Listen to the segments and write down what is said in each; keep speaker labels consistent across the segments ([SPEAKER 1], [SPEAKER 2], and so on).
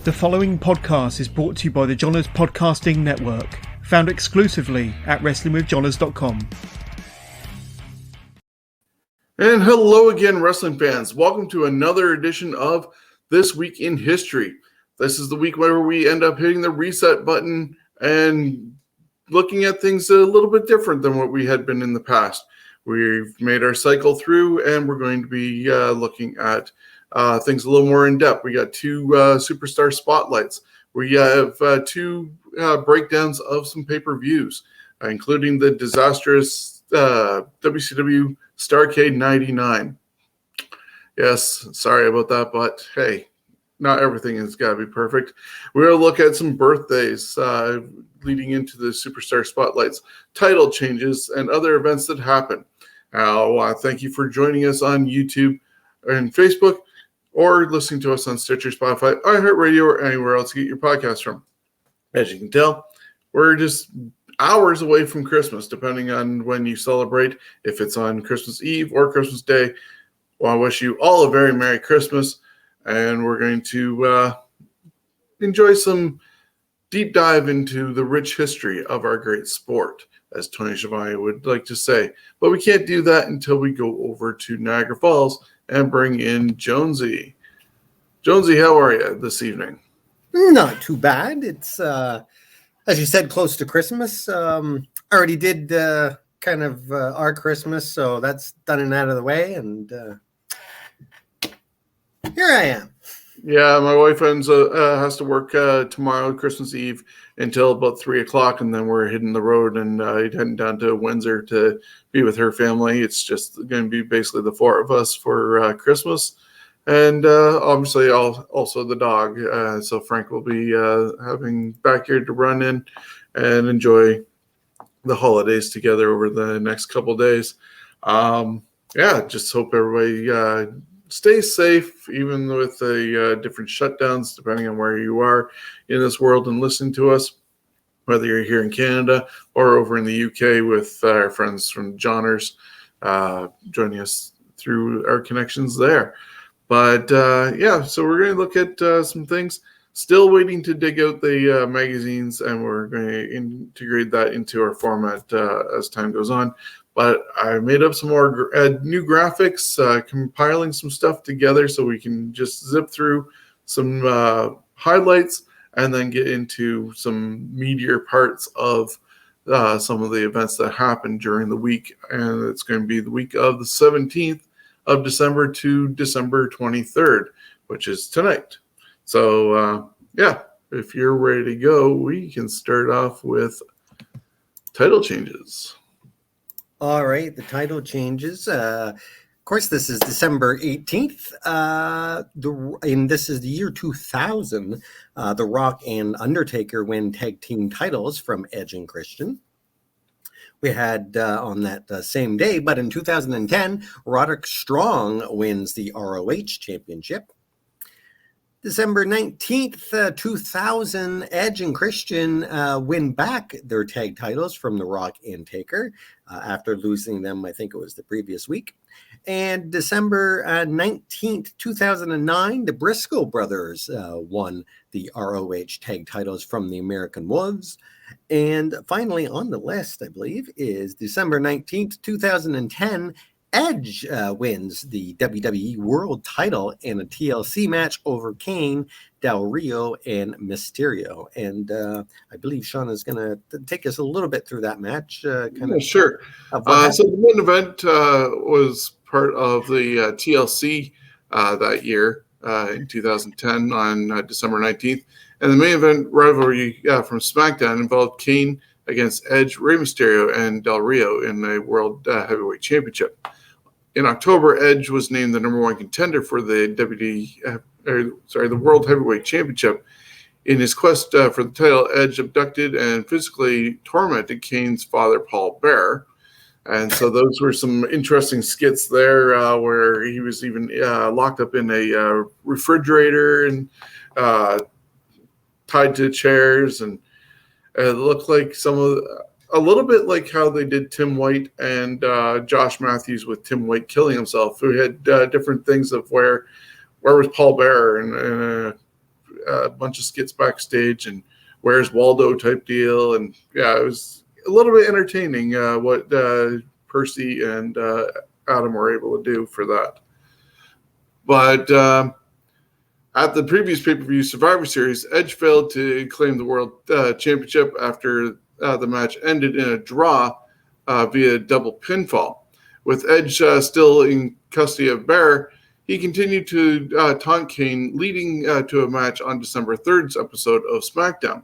[SPEAKER 1] The following podcast is brought to you by the Johners Podcasting Network, found exclusively at WrestlingWithJohners.com.
[SPEAKER 2] And hello again, wrestling fans. Welcome to another edition of This Week in History. This is the week where we end up hitting the reset button and looking at things a little bit different than what we had been in the past. We've made our cycle through, and we're going to be looking at things a little more in depth. We got two superstar spotlights. We have two breakdowns of some pay-per-views, including the disastrous WCW Starrcade 99. Yes, sorry about that, but hey, not everything has got to be perfect. We'll look at some birthdays leading into the superstar spotlights, title changes, and other events that happen. Thank you for joining us on YouTube and Facebook, or listening to us on Stitcher, Spotify, iHeartRadio, or anywhere else you get your podcast from. As you can tell, we're just hours away from Christmas, depending on when you celebrate, if it's on Christmas Eve or Christmas Day. Well, I wish you all a very Merry Christmas, and we're going to enjoy some deep dive into the rich history of our great sport, as Tony Schiavone would like to say. But we can't do that until we go over to Niagara Falls and bring in Jonesy. Jonesy, how are you this evening?
[SPEAKER 3] Not too bad. It's, as you said, close to Christmas. Already did our Christmas, so that's done and out of the way. And here I am.
[SPEAKER 2] Yeah, my wife has to work tomorrow, Christmas Eve, until about 3 o'clock, and then we're hitting the road and heading down to Windsor to be with her family. It's just going to be basically the four of us for Christmas, and obviously also the dog. So Frank will be having backyard to run in and enjoy the holidays together over the next couple of days. Just hope everybody stay safe, even with the different shutdowns, depending on where you are in this world and listening to us, whether you're here in Canada or over in the UK with our friends from Johners joining us through our connections there. But so we're going to look at some things. Still waiting to dig out the magazines, and we're going to integrate that into our format as time goes on. But I made up some more new graphics, compiling some stuff together so we can just zip through some highlights and then get into some meatier parts of some of the events that happened during the week. And it's going to be the week of the 17th of December to December 23rd, which is tonight. So, if you're ready to go, we can start off with title changes.
[SPEAKER 3] All right, the title changes. Of course, this is December 18th, and this is the year 2000. The Rock and Undertaker win tag team titles from Edge and Christian. We had on that same day, but in 2010, Roderick Strong wins the ROH Championship. December 19th, 2000, Edge and Christian win back their tag titles from The Rock and Taker after losing them, I think it was the previous week. And December 19th, 2009, the Briscoe brothers won the ROH tag titles from the American Wolves. And finally on the list, I believe, is December 19th, 2010, Edge wins the WWE World Title in a TLC match over Kane, Del Rio, and Mysterio. And I believe Shawn is going to take us a little bit through that match.
[SPEAKER 2] Sure. So the main event was part of the TLC that year in 2010 on December 19th. And the main event rivalry from SmackDown involved Kane against Edge, Rey Mysterio, and Del Rio in the World Heavyweight Championship. In October, Edge was named the number one contender for the the World Heavyweight Championship. In his quest for the title, Edge abducted and physically tormented Kane's father, Paul Bearer. And so those were some interesting skits there where he was even locked up in a refrigerator and tied to chairs. And it looked like a little bit like how they did Tim White and Josh Matthews with Tim White killing himself, who had different things of where was Paul Bearer and a bunch of skits backstage and Where's Waldo type deal. And yeah, it was a little bit entertaining what Percy and Adam were able to do for that. But at the previous pay-per-view Survivor Series, Edge failed to claim the World Championship after the match ended in a draw via double pinfall. With Edge still in custody of Bear, he continued to taunt Kane, leading to a match on December 3rd's episode of SmackDown.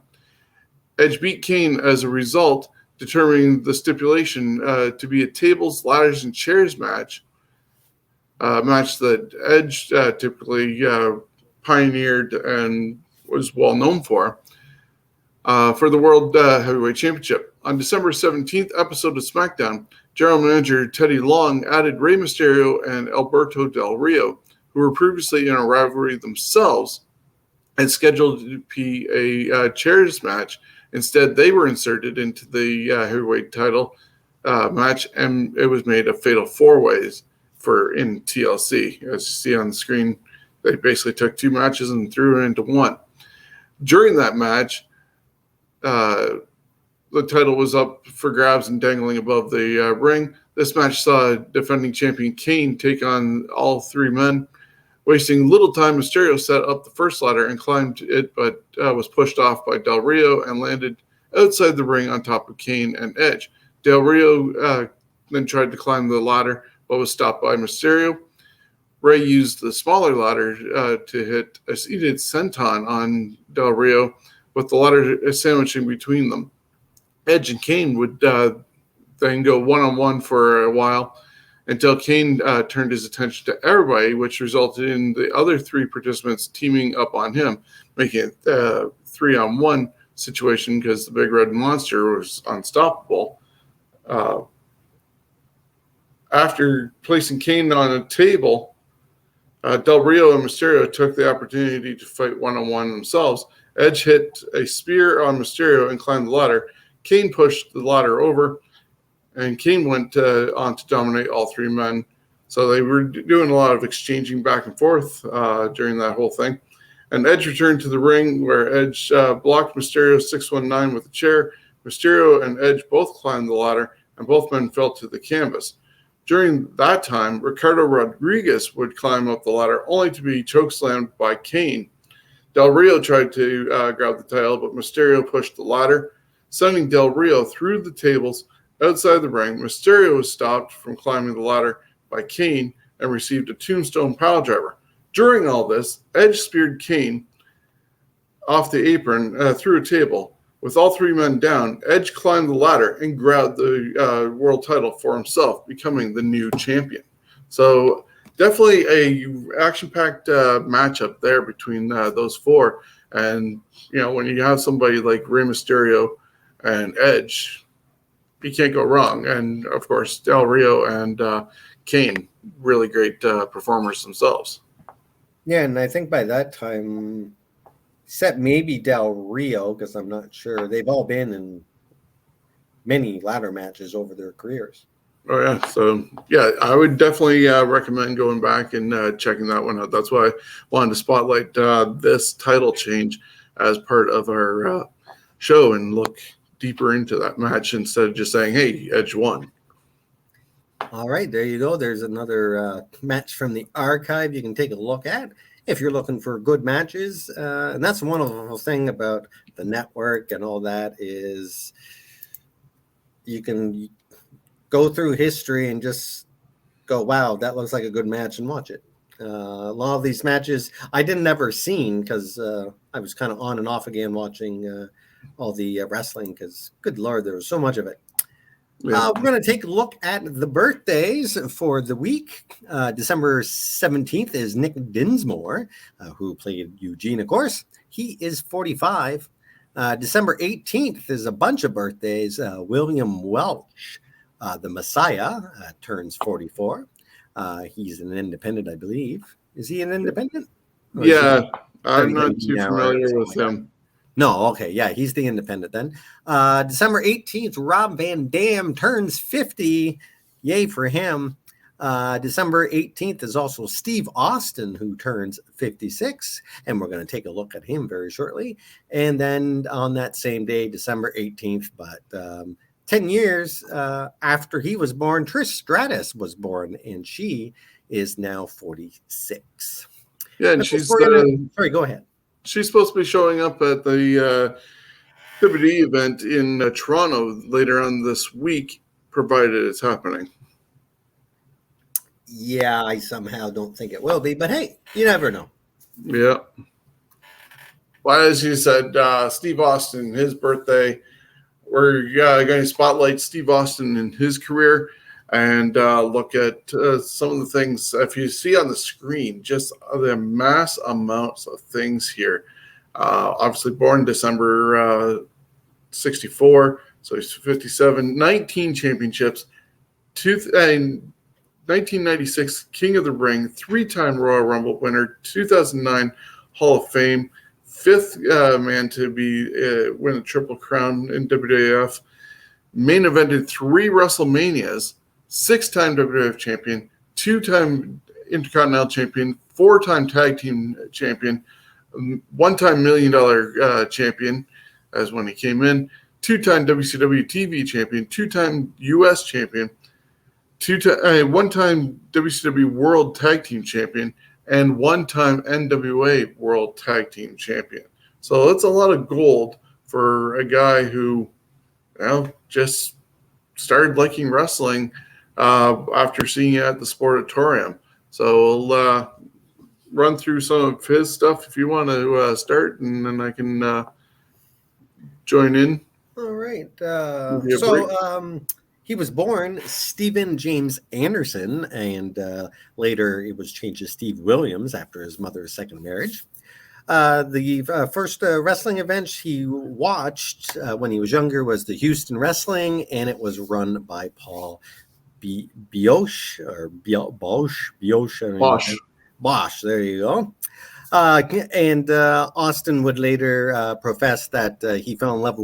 [SPEAKER 2] Edge beat Kane as a result, determining the stipulation to be a tables, ladders, and chairs match, a match that Edge typically pioneered and was well known for the World Heavyweight Championship. On December 17th episode of SmackDown, General Manager Teddy Long added Rey Mysterio and Alberto Del Rio, who were previously in a rivalry themselves and scheduled to be a chairs match. Instead, they were inserted into the heavyweight title match, and it was made a fatal four-ways in TLC. As you see on the screen, they basically took two matches and threw it into one. During that match, the title was up for grabs and dangling above the ring. This match saw defending champion Kane take on all three men. Wasting little time, Mysterio set up the first ladder and climbed it, but was pushed off by Del Rio and landed outside the ring on top of Kane and Edge. Del Rio then tried to climb the ladder, but was stopped by Mysterio. Rey used the smaller ladder to hit a seated senton on Del Rio, with the ladder sandwiching between them. Edge and Kane would then go one-on-one for a while until Kane turned his attention to everybody, which resulted in the other three participants teaming up on him, making it a 3-on-1 situation because the Big Red Monster was unstoppable. After placing Kane on a table, Del Rio and Mysterio took the opportunity to fight one-on-one themselves. Edge hit a spear on Mysterio and climbed the ladder. Kane pushed the ladder over, and Kane went on to dominate all three men. So they were doing a lot of exchanging back and forth during that whole thing. And Edge returned to the ring, where Edge blocked Mysterio 619 with a chair. Mysterio and Edge both climbed the ladder, and both men fell to the canvas. During that time, Ricardo Rodriguez would climb up the ladder, only to be chokeslammed by Kane. Del Rio tried to grab the title, but Mysterio pushed the ladder, sending Del Rio through the tables outside the ring. Mysterio was stopped from climbing the ladder by Kane and received a tombstone piledriver. During all this, Edge speared Kane off the apron through a table. With all three men down, Edge climbed the ladder and grabbed the world title for himself, becoming the new champion. So definitely a action-packed matchup there between those four. And, you know, when you have somebody like Rey Mysterio and Edge, you can't go wrong. And, of course, Del Rio and Kane, really great performers themselves.
[SPEAKER 3] Yeah, and I think by that time, except maybe Del Rio, because I'm not sure, they've all been in many ladder matches over their careers.
[SPEAKER 2] Oh, yeah. So, yeah, I would definitely recommend going back and checking that one out. That's why I wanted to spotlight this title change as part of our show and look deeper into that match instead of just saying, hey, Edge won.
[SPEAKER 3] All right, there you go. There's another match from the archive you can take a look at if you're looking for good matches. And that's one of the thing about the network and all that is you can go through history and just go, wow, that looks like a good match, and watch it. A lot of these matches I didn't ever seen because I was kind of on and off again watching all the wrestling because, good Lord, there was so much of it. Yeah. We're going to take a look at the birthdays for the week. December 17th is Nick Dinsmore, who played Eugene, of course. He is 45. December 18th is a bunch of birthdays. William Welch, the Messiah, turns 44. He's an independent, I believe. Is he an independent?
[SPEAKER 2] Yeah, I'm not too familiar with him.
[SPEAKER 3] No, okay, yeah, he's the independent then. December 18th, Rob Van Dam turns 50. Yay for him. December 18th is also Steve Austin, who turns 56, and we're going to take a look at him very shortly. And then on that same day, December 18th, but 10 years after he was born, Trish Stratus was born, and she is now 46.
[SPEAKER 2] Yeah, and she's
[SPEAKER 3] sorry, go ahead.
[SPEAKER 2] She's supposed to be showing up at the WWE event in Toronto later on this week, provided it's happening.
[SPEAKER 3] Yeah, I somehow don't think it will be, but hey, you never know.
[SPEAKER 2] Yeah. Well, as you said, Steve Austin, his birthday, we're going to spotlight Steve Austin in his career and look at some of the things. If you see on the screen, just the mass amounts of things here. Obviously born December 64, so he's 57, 19 championships, 1996 King of the Ring, 3-time Royal Rumble winner, 2009 Hall of Fame, 5th man to be win a Triple Crown in WWF, main evented 3 WrestleManias, 6-time WWF champion, 2-time Intercontinental champion, 4-time tag team champion, 1-time $1 million champion as when he came in, 2-time WCW TV champion, 2-time US champion, 1-time WCW World Tag Team Champion, and 1-time NWA World Tag Team Champion. So that's a lot of gold for a guy who, just started liking wrestling after seeing it at the Sportatorium. So we'll run through some of his stuff if you want to start, and then I can join in.
[SPEAKER 3] All right. He was born Stephen James Anderson, and later it was changed to Steve Williams after his mother's second marriage. The first wrestling event he watched when he was younger was the Houston Wrestling, and it was run by Paul Bosch. Bosch, there you go. And Austin would later profess that he fell in love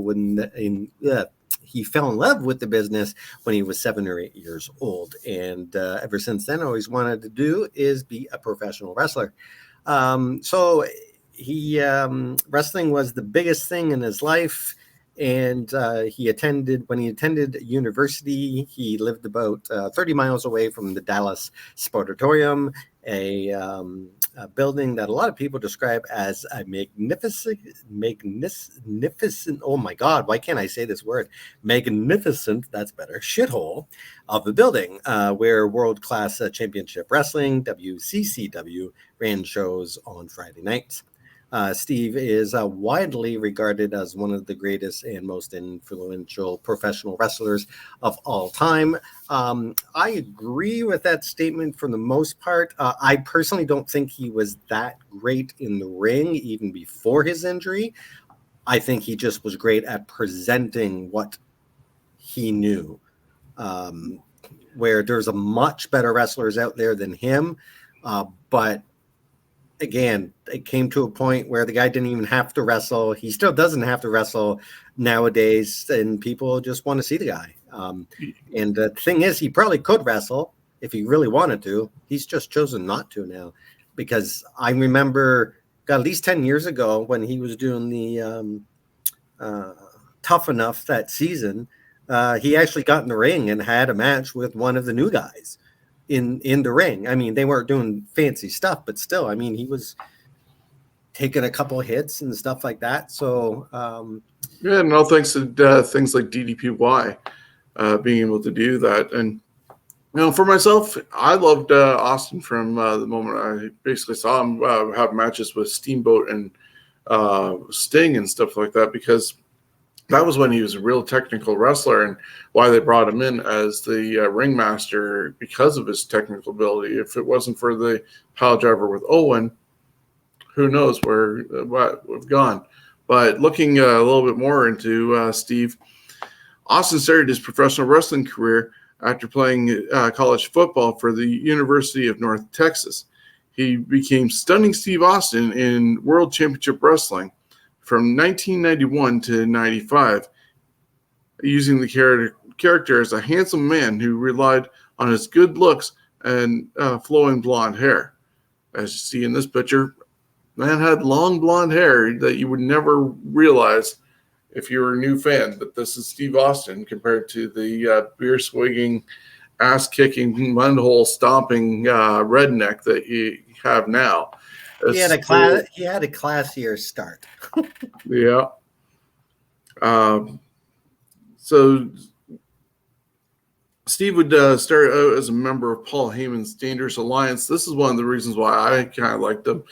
[SPEAKER 3] with the business when he was 7 or 8 years old, and ever since then, all he's wanted to do is be a professional wrestler. So he wrestling was the biggest thing in his life, and when he attended university, he lived about 30 miles away from the Dallas Sportatorium, a building that a lot of people describe as a magnificent, oh my God, why can't I say this word? Magnificent, that's better, shithole of a building where world-class championship wrestling, WCCW, ran shows on Friday nights. Steve is widely regarded as one of the greatest and most influential professional wrestlers of all time. I agree with that statement for the most part. I personally don't think he was that great in the ring even before his injury. I think he just was great at presenting what he knew, where there's a much better wrestlers out there than him. But again, it came to a point where the guy didn't even have to wrestle. He still doesn't have to wrestle nowadays, and people just want to see the guy. And the thing is, he probably could wrestle if he really wanted to. He's just chosen not to now, because I remember at least 10 years ago when he was doing the Tough Enough that season, he actually got in the ring and had a match with one of the new guys in the ring. I mean, they weren't doing fancy stuff, but still, I mean, he was taking a couple of hits and stuff like that. So,
[SPEAKER 2] yeah, no thanks to things like DDPY being able to do that. And, for myself, I loved Austin from the moment I basically saw him have matches with Steamboat and Sting and stuff like that, because that was when he was a real technical wrestler, and why they brought him in as the ringmaster, because of his technical ability. If it wasn't for the pile driver with Owen, who knows what we've gone. But looking a little bit more into Steve, Austin started his professional wrestling career after playing college football for the University of North Texas. He became Stunning Steve Austin in World Championship Wrestling from 1991 to 95, using the character as a handsome man who relied on his good looks and flowing blonde hair. As you see in this picture, man had long blonde hair that you would never realize if you were a new fan that this is Steve Austin compared to the beer swigging, ass kicking, mudhole stomping redneck that you have now.
[SPEAKER 3] He had a classier start.
[SPEAKER 2] Yeah. So Steve would start out as a member of Paul Heyman's Dangerous Alliance. This is one of the reasons why I kind of liked him.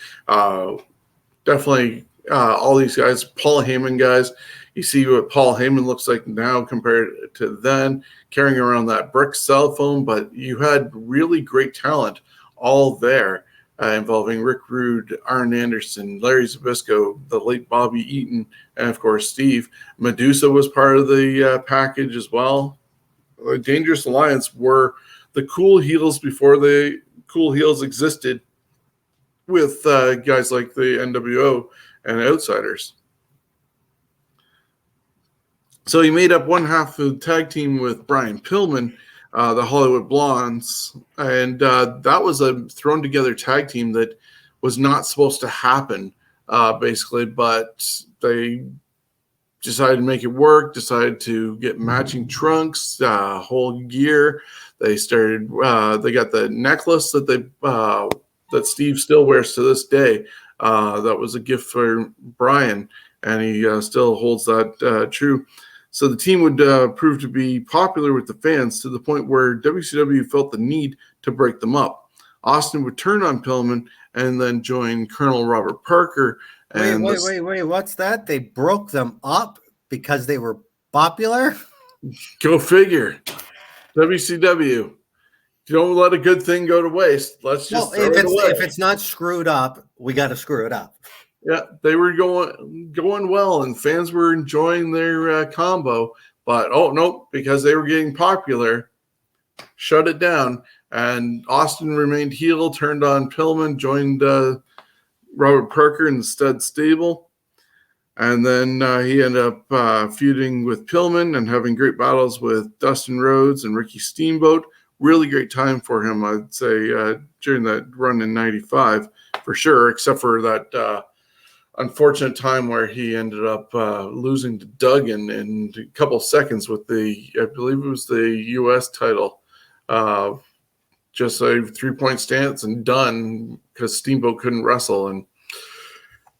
[SPEAKER 2] Definitely all these guys, Paul Heyman guys. You see what Paul Heyman looks like now compared to then, carrying around that brick cell phone. But you had really great talent all there, involving Rick Rude, Arn Anderson, Larry Zbyszko, the late Bobby Eaton, and of course Steve. Medusa was part of the package as well. The Dangerous Alliance were the cool heels before the cool heels existed, with guys like the NWO and Outsiders. So he made up one half of the tag team with Brian Pillman, the Hollywood Blondes, and that was a thrown together tag team that was not supposed to happen, basically, but they decided to make it work, decided to get matching trunks, whole gear. They started, they got the necklace that that Steve still wears to this day. That was a gift for Brian, and he still holds that true. So the team would prove to be popular with the fans to the point where WCW felt the need to break them up. Austin would turn on Pillman and then join Colonel Robert Parker. And
[SPEAKER 3] Wait, what's that? They broke them up because they were popular?
[SPEAKER 2] Go figure. WCW. Don't let a good thing go to waste. Let's just throw it away.
[SPEAKER 3] If it's not screwed up, we got to screw it up.
[SPEAKER 2] Yeah, they were going well, and fans were enjoying their combo. But, oh, no, because they were getting popular, shut it down. And Austin remained heel, turned on Pillman, joined Robert Parker in the Stud stable. And then he ended up feuding with Pillman and having great battles with Dustin Rhodes and Ricky Steamboat. Really great time for him, I'd say, during that run in 95, for sure, except for that unfortunate time where he ended up losing to Duggan in a couple seconds with I believe it was the U.S. title. Just a 3-point stance and done, because Steamboat couldn't wrestle, and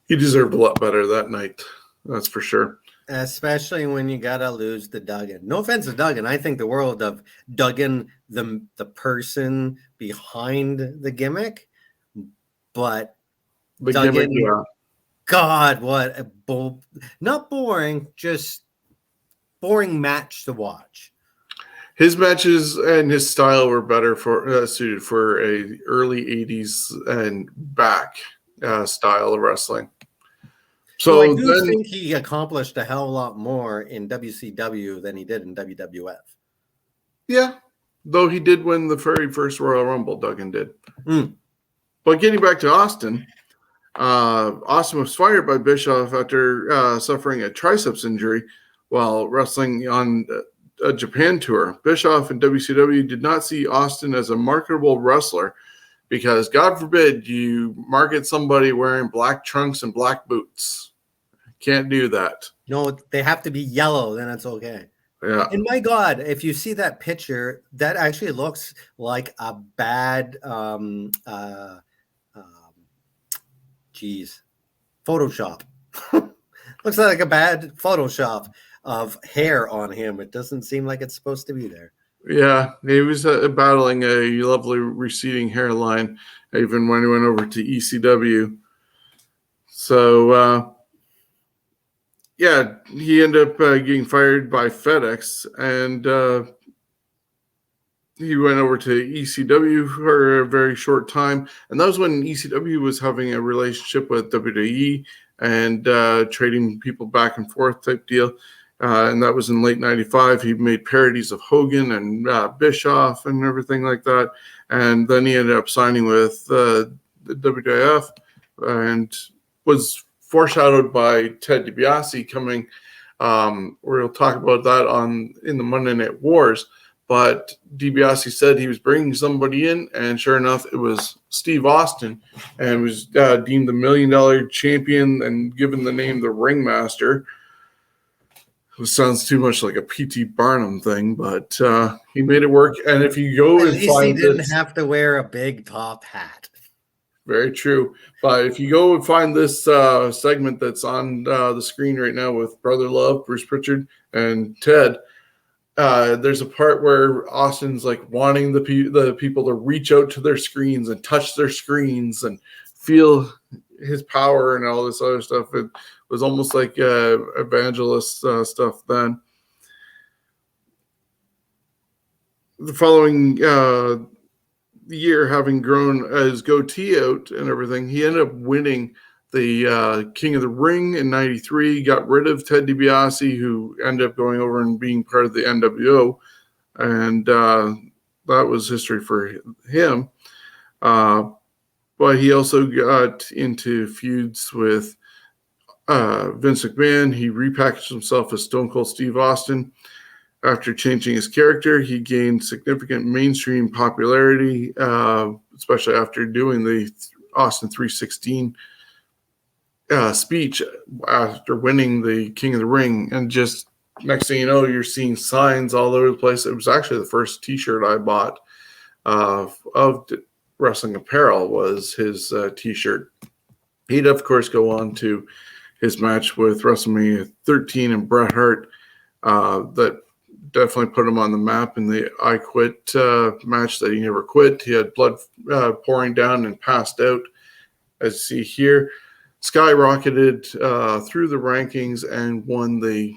[SPEAKER 2] he deserved a lot better that night. That's for sure.
[SPEAKER 3] Especially when you gotta lose to Duggan. No offense to Duggan. I think the world of Duggan, the person behind the gimmick, but
[SPEAKER 2] The
[SPEAKER 3] Duggan,
[SPEAKER 2] gimmick, yeah.
[SPEAKER 3] God, what a not boring, just boring match to watch.
[SPEAKER 2] His matches and his style were better suited for a early 80s and back style of wrestling. So
[SPEAKER 3] I do think he accomplished a hell of a lot more in WCW than he did in WWF.
[SPEAKER 2] Yeah, though he did win the very first Royal Rumble, Duggan did. But getting back to Austin, Austin was fired by Bischoff after suffering a triceps injury while wrestling on a Japan tour. Bischoff and WCW did not see Austin as a marketable wrestler because, God forbid, you market somebody wearing black trunks and black boots. Can't do that.
[SPEAKER 3] No, they have to be yellow, then it's okay.
[SPEAKER 2] Yeah.
[SPEAKER 3] And my God, if you see that picture, that actually looks like a bad Photoshop. Looks like a bad Photoshop of hair on him. It doesn't seem like it's supposed to be there.
[SPEAKER 2] Yeah, he was battling a lovely receding hairline even when he went over to ECW. So, yeah, he ended up getting fired by FedEx, and he went over to ECW for a very short time. And that was when ECW was having a relationship with WWE and trading people back and forth type deal. And that was in late 95. He made parodies of Hogan and Bischoff and everything like that. And then he ended up signing with the WWF and was foreshadowed by Ted DiBiase coming. We'll talk about that in the Monday Night Wars. But DiBiase said he was bringing somebody in, and sure enough, it was Steve Austin, and was deemed the $1 million champion and given the name the Ringmaster. It sounds too much like a P.T. Barnum thing, but he made it work. And if you go
[SPEAKER 3] At
[SPEAKER 2] and
[SPEAKER 3] least he
[SPEAKER 2] find
[SPEAKER 3] didn't
[SPEAKER 2] this,
[SPEAKER 3] have to wear a big top hat.
[SPEAKER 2] very true. But if you go and find this segment that's on the screen right now with Brother Love, Bruce Pritchard, and Ted, there's a part where Austin's like wanting the people to reach out to their screens and touch their screens and feel his power and all this other stuff. It was almost like evangelist stuff then. The following year, having grown his goatee out and everything, he ended up winning the King of the Ring in '93, got rid of Ted DiBiase, who ended up going over and being part of the NWO, and that was history for him. But he also got into feuds with Vince McMahon. He repackaged himself as Stone Cold Steve Austin. After changing his character, he gained significant mainstream popularity, especially after doing the Austin 316 speech after winning the King of the Ring. And just next thing you know, you're seeing signs all over the place. It was actually the first T-shirt I bought of wrestling apparel was his T-shirt. He'd, of course, go on to his match with WrestleMania 13 and Bret Hart that definitely put him on the map in the I Quit match that he never quit. He had blood pouring down and passed out, as you see here. Skyrocketed through the rankings and won the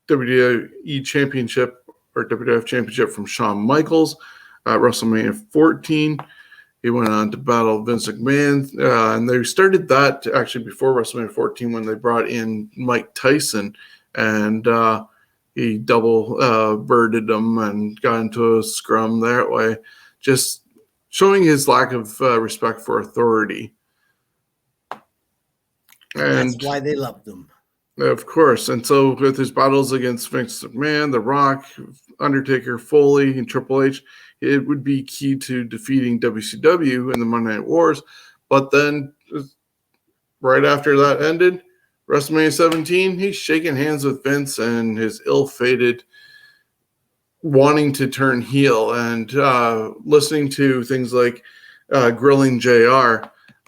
[SPEAKER 2] WWE Championship or WWF Championship from Shawn Michaels at WrestleMania 14. He went on to battle Vince McMahon, and they started that actually before WrestleMania 14 when they brought in Mike Tyson, and he double birded him and got into a scrum that way, just showing his lack of respect for authority. And
[SPEAKER 3] that's why they loved him.
[SPEAKER 2] Of course. And so with his battles against Vince McMahon, The Rock, Undertaker, Foley, and Triple H, it would be key to defeating WCW in the Monday Night Wars. But then right after that ended, WrestleMania 17, he's shaking hands with Vince and his ill-fated wanting to turn heel and listening to things like Grilling JR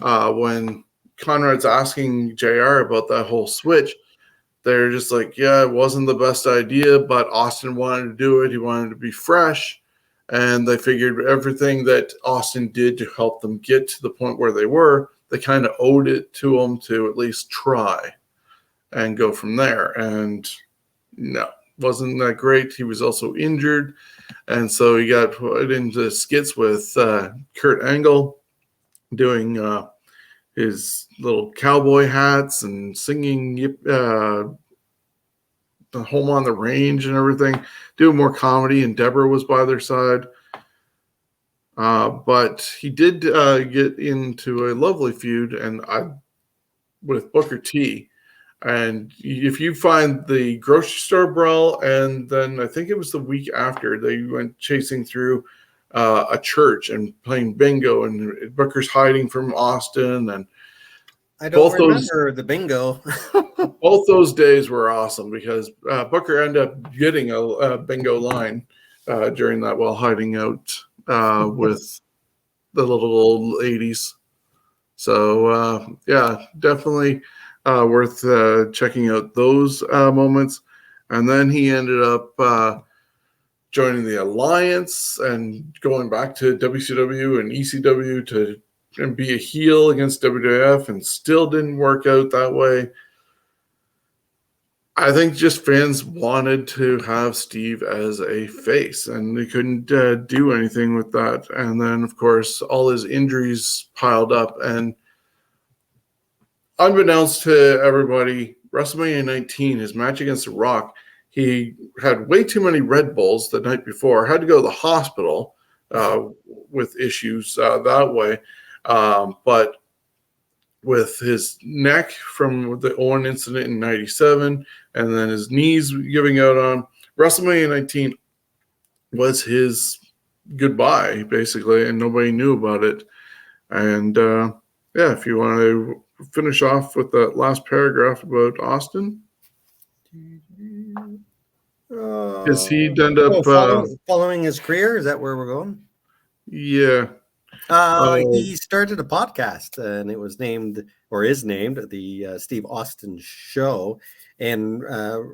[SPEAKER 2] when Conrad's asking JR about that whole switch. They're just like, yeah, it wasn't the best idea, but Austin wanted to do it. He wanted to be fresh. And they figured everything that Austin did to help them get to the point where they were, they kind of owed it to him to at least try and go from there. And no, wasn't that great. He was also injured. And so he got put into skits with Kurt Angle doing his little cowboy hats and singing the Home on the Range and everything, doing more comedy, and Deborah was by their side. But he did get into a lovely feud with Booker T. And if you find the grocery store brawl, and then I think it was the week after, they went chasing through a church and playing bingo, and Booker's hiding from Austin. And
[SPEAKER 3] I don't remember the bingo.
[SPEAKER 2] Both those days were awesome because Booker ended up getting a bingo line during that while hiding out with the little old ladies. So, yeah, definitely worth checking out those moments. And then he ended up joining the Alliance and going back to WCW and ECW and be a heel against WWF, and still didn't work out that way. I think just fans wanted to have Steve as a face, and they couldn't do anything with that. And then, of course, all his injuries piled up. And unbeknownst to everybody, WrestleMania 19, his match against The Rock, he had way too many Red Bulls the night before, had to go to the hospital with issues that way. But with his neck from the Owen incident in 97, and then his knees giving out on WrestleMania 19, was his goodbye, basically, and nobody knew about it. And if you want to finish off with that last paragraph about Austin, because he'd end up
[SPEAKER 3] following his career. Is that where we're going?
[SPEAKER 2] Yeah.
[SPEAKER 3] He started a podcast, and it was named, or is named, the Steve Austin Show, and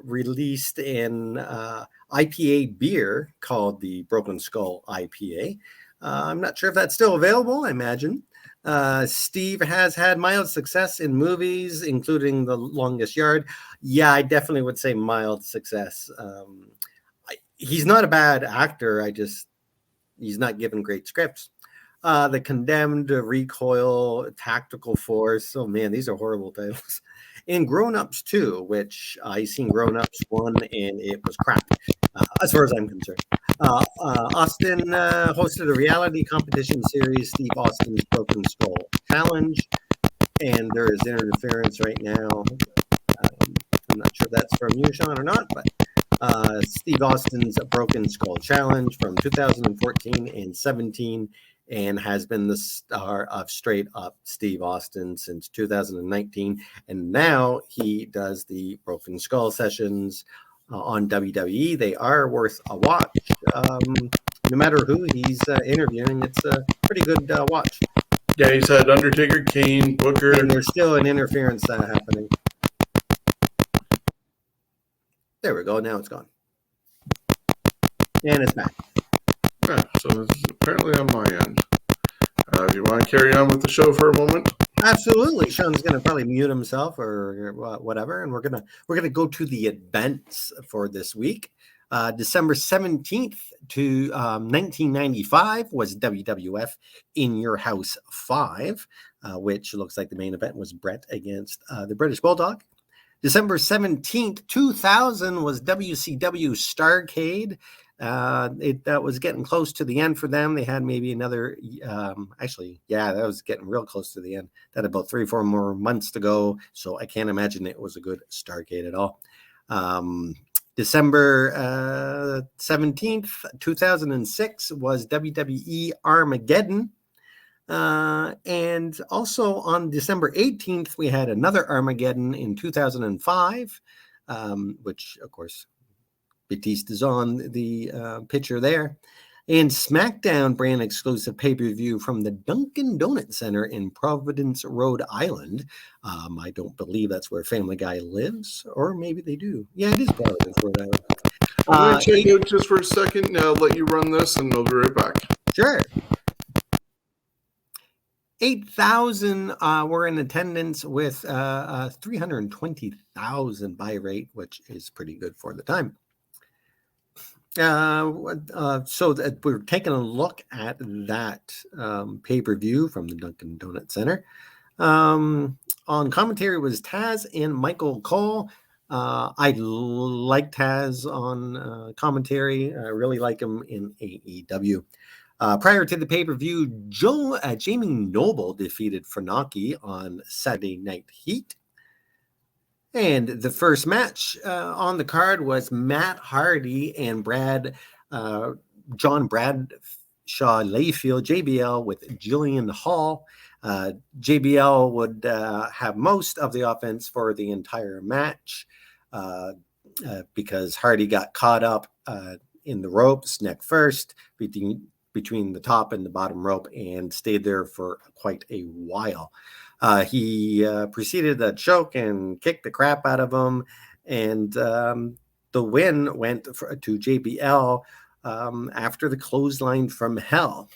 [SPEAKER 3] released an IPA beer called the Broken Skull IPA. I'm not sure if that's still available. I imagine. Steve has had mild success in movies, including The Longest Yard. Yeah, I definitely would say mild success. He's not a bad actor. He's not given great scripts. The Condemned, Recoil, Tactical Force. Oh man, these are horrible titles. And Grown Ups 2, which I seen Grown Ups 1 and it was crap, as far as I'm concerned. Austin hosted a reality competition series, Steve Austin's Broken Skull Challenge, and there is interference right now. I'm not sure if that's from you, Shawn, or not, but Steve Austin's Broken Skull Challenge from 2014 and 17, and has been the star of Straight Up Steve Austin since 2019. And now he does the Broken Skull sessions on WWE. They are worth a watch. No matter who he's interviewing, it's a pretty good watch.
[SPEAKER 2] Yeah, he's had Undertaker, Kane, Booker.
[SPEAKER 3] And there's still an interference happening. There we go. Now it's gone. And it's back.
[SPEAKER 2] Yeah, so it's apparently on my end. Do you want to carry on with the show for a moment?
[SPEAKER 3] Absolutely. Shawn's going to probably mute himself or whatever, and we're gonna go to the events for this week. December 17th to 1995 was WWF In Your House 5, which looks like the main event was Bret against the British Bulldog. December 17th, 2000 was WCW Starrcade. That was getting close to the end for them. They had maybe another, that was getting real close to the end. That had about 3-4 more months to go. So I can't imagine it was a good Starrcade at all. December 17th, 2006 was WWE Armageddon. And also on December 18th, we had another Armageddon in 2005, which, of course, Batista's on the picture there. And SmackDown brand exclusive pay-per-view from the Dunkin' Donut Center in Providence, Rhode Island. I don't believe that's where Family Guy lives, or maybe they do. Yeah, it is Providence, Rhode Island.
[SPEAKER 2] I'm going to check out just for a second. I'll let you run this, and we'll be right back.
[SPEAKER 3] Sure. 8,000 were in attendance with 320,000 buy rate, which is pretty good for the time. So that we're taking a look at that pay-per-view from the Dunkin' Donut Center. On commentary was Taz and Michael Cole. I like Taz on commentary. I really like him in AEW. Prior to the pay-per-view, Jamie Noble defeated Funaki on Saturday Night Heat. And the first match on the card was Matt Hardy and John Bradshaw Layfield, JBL, with Jillian Hall. JBL would have most of the offense for the entire match because Hardy got caught up in the ropes neck first between the top and the bottom rope and stayed there for quite a while. He proceeded to choke and kick the crap out of him, and the win went to JBL after the clothesline from hell.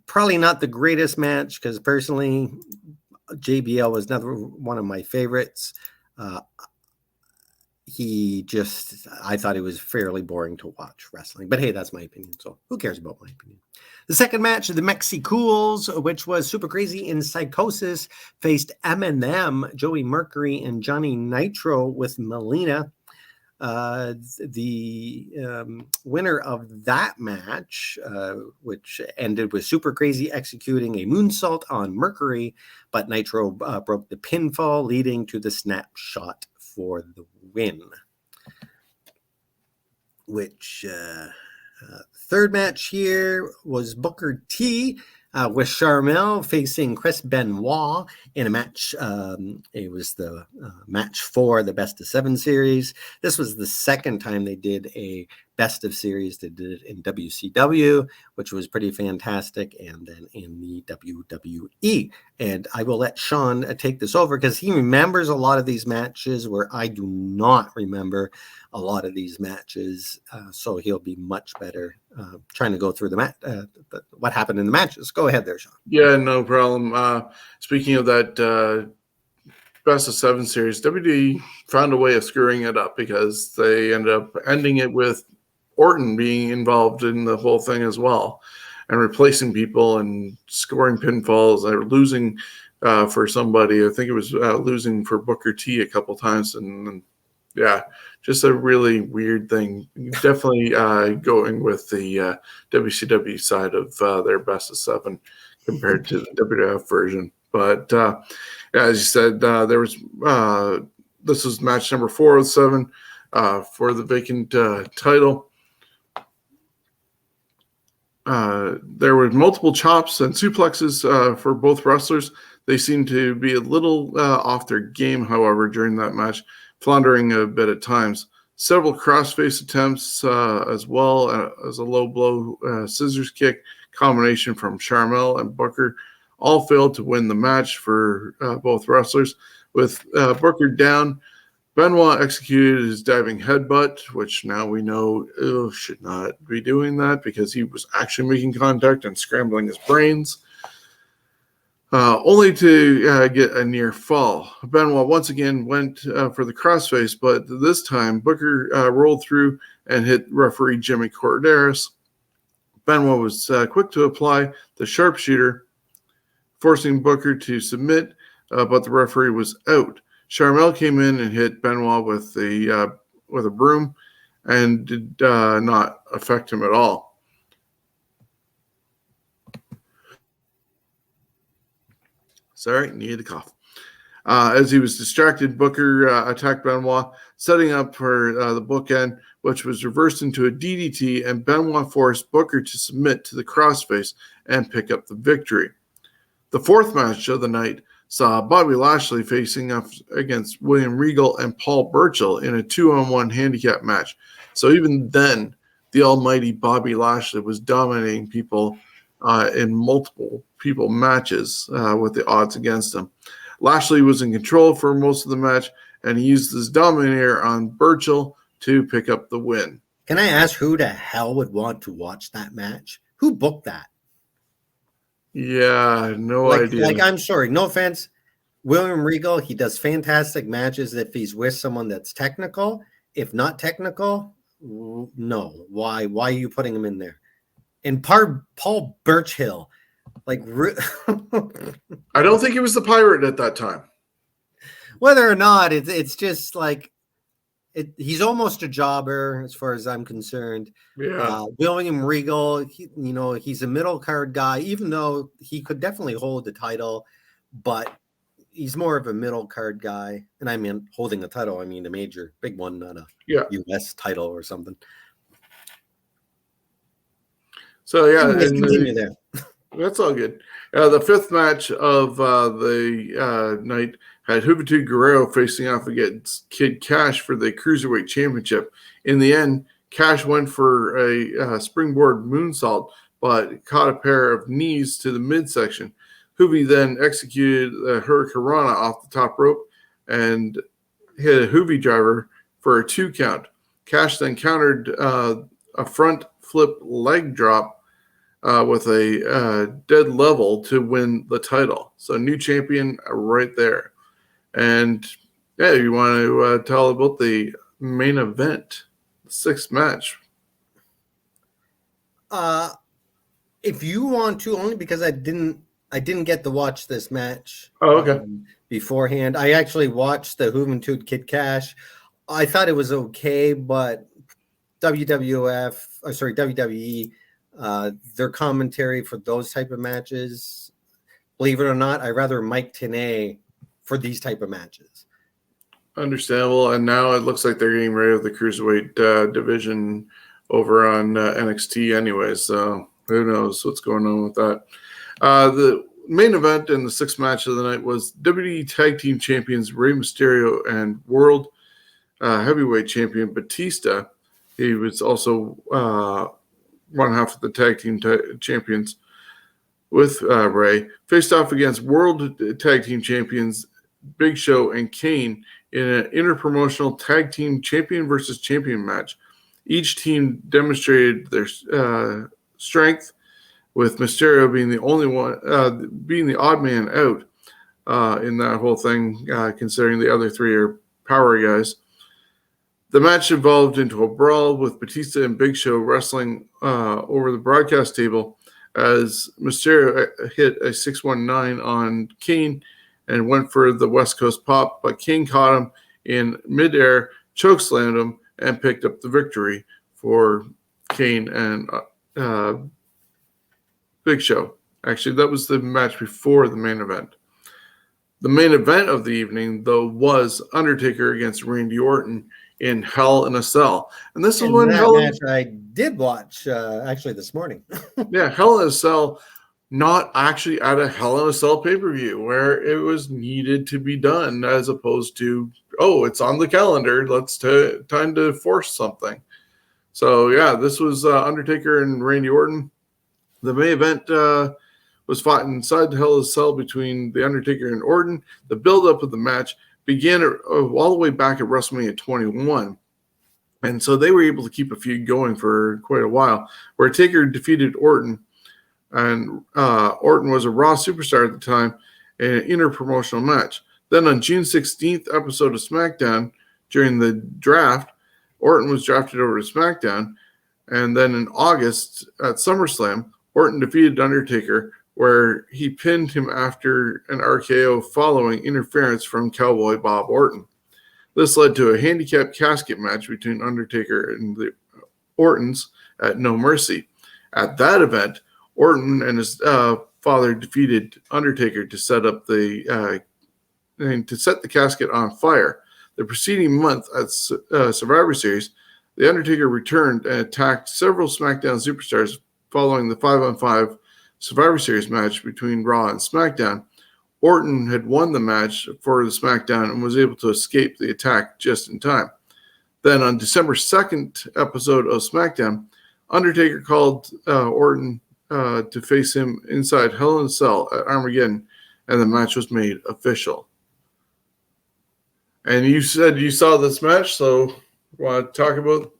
[SPEAKER 3] Probably not the greatest match because personally, JBL was another one of my favorites. I thought it was fairly boring to watch wrestling, but hey, that's my opinion. So who cares about my opinion? The second match, the Mexicools, which was Super Crazy in Psychosis, faced Eminem, Joey Mercury, and Johnny Nitro with Melina. The winner of that match, which ended with Super Crazy executing a moonsault on Mercury, but Nitro broke the pinfall, leading to the snapshot for the win. which third match here was Booker T with Charmel facing Chris Benoit in a match. It was the match for the Best of 7 series. This was the second time they did a Best of series. They did it in WCW, which was pretty fantastic, and then in the WWE. And I will let Shawn take this over because he remembers a lot of these matches where I do not remember a lot of these matches. So he'll be much better trying to go through what happened in the matches. Go ahead there, Shawn.
[SPEAKER 2] Yeah, no problem. Speaking of that Best of 7 series, WWE found a way of screwing it up because they ended up ending it with Orton being involved in the whole thing as well and replacing people and scoring pinfalls or losing for somebody. I think it was losing for Booker T a couple times. And yeah, just a really weird thing. Definitely going with the WCW side of their Best of 7 compared to the WWF version. But as you said, there was this was match number 4 of 7 for the vacant title. There were multiple chops and suplexes for both wrestlers. They seemed to be a little off their game, however, during that match, floundering a bit at times. Several crossface attempts as well as a low blow scissors kick combination from Charmel and Booker all failed to win the match for both wrestlers. With Booker down, Benoit executed his diving headbutt, which now we know should not be doing that because he was actually making contact and scrambling his brains, only to get a near fall. Benoit once again went for the crossface, but this time Booker rolled through and hit referee Jimmy Corderas. Benoit was quick to apply the sharpshooter, forcing Booker to submit, but the referee was out. Charmel came in and hit Benoit with a broom and did not affect him at all. Sorry, needed a cough. As he was distracted, Booker attacked Benoit, setting up for the bookend, which was reversed into a DDT, and Benoit forced Booker to submit to the crossface and pick up the victory. The fourth match of the night saw Bobby Lashley facing up against William Regal and Paul Burchill in a 2-on-1 handicap match. So even then, the almighty Bobby Lashley was dominating people in multiple people matches with the odds against him. Lashley was in control for most of the match, and he used his dominator on Burchill to pick up the win.
[SPEAKER 3] Can I ask who the hell would want to watch that match? Who booked that?
[SPEAKER 2] Yeah, no idea.
[SPEAKER 3] Like, I'm sorry, no offense. William Regal, he does fantastic matches if he's with someone that's technical. If not technical, no. Why are you putting him in there? And Paul Burchill, like,
[SPEAKER 2] I don't think he was the pirate at that time.
[SPEAKER 3] Whether or not, it's just like, he's almost a jobber as far as I'm concerned.
[SPEAKER 2] Yeah.
[SPEAKER 3] William Regal, he's a middle card guy, even though he could definitely hold the title, but he's more of a middle card guy. And I mean, holding a title, I mean a major, big one, not a U.S. title or something.
[SPEAKER 2] So, yeah.
[SPEAKER 3] Continue there.
[SPEAKER 2] That's all good. The fifth match of the night had Juventud Guerrero facing off against Kid Cash for the Cruiserweight Championship. In the end, Cash went for a springboard moonsault, but caught a pair of knees to the midsection. Juvi then executed the Hurricanrana off the top rope and hit a Juvi driver for a 2 count. Cash then countered a front flip leg drop with a dead level to win the title. So new champion right there. And yeah, you want to tell about the main event, the 6th match?
[SPEAKER 3] If you want to, only because I didn't get to watch this match.
[SPEAKER 2] Oh, okay.
[SPEAKER 3] Beforehand, I actually watched the Juventud Kid Cash. I thought it was okay, but WWE, their commentary for those type of matches, believe it or not, I rather Mike Tenay for these type of matches.
[SPEAKER 2] understandable. And now it looks like they're getting rid of the cruiserweight division over on NXT anyway. So who knows what's going on with that. The main event and the sixth match of the night was WWE Tag Team Champions Rey Mysterio and World Heavyweight Champion Batista. He was also one half of the Tag Team Champions with Rey. Faced off against World Tag Team Champions Big Show and Kane in an interpromotional Tag Team Champion versus Champion match. Each team demonstrated their strength, with Mysterio being the only one, being the odd man out in that whole thing, considering the other three are power guys. The match evolved into a brawl with Batista and Big Show wrestling over the broadcast table as Mysterio hit a 619 on Kane and went for the West Coast pop, but Kane caught him in midair, chokeslammed him, and picked up the victory for Kane and Big Show. Actually, that was the match before the main event. The main event of the evening, though, was Undertaker against Randy Orton in Hell in a Cell. And this is when
[SPEAKER 3] match I did watch actually this morning.
[SPEAKER 2] Yeah, Hell in a Cell, not actually at a Hell in a Cell pay-per-view where it was needed to be done, as opposed to, oh, it's on the calendar, let's time to force something. So yeah, this was Undertaker and Randy Orton. The main event was fought inside the Hell in a Cell between the Undertaker and Orton. The build-up of the match began all the way back at WrestleMania 21. And so they were able to keep a feud going for quite a while, where Taker defeated Orton. And Orton was a Raw superstar at the time in an interpromotional match. Then on June 16th episode of SmackDown, during the draft, Orton was drafted over to SmackDown. And then in August at SummerSlam, Orton defeated Undertaker, where he pinned him after an RKO following interference from Cowboy Bob Orton. This led to a handicap casket match between Undertaker and the Ortons at No Mercy. At that event, Orton and his father defeated Undertaker to set up the casket on fire. The preceding month at Survivor Series, the Undertaker returned and attacked several SmackDown superstars following the 5-on-5 Survivor Series match between Raw and SmackDown. Orton had won the match for the SmackDown and was able to escape the attack just in time. Then on December 2nd episode of SmackDown, Undertaker called Orton to face him inside Hell in a Cell at Armageddon, and the match was made official. And you said you saw this match, so want to talk about?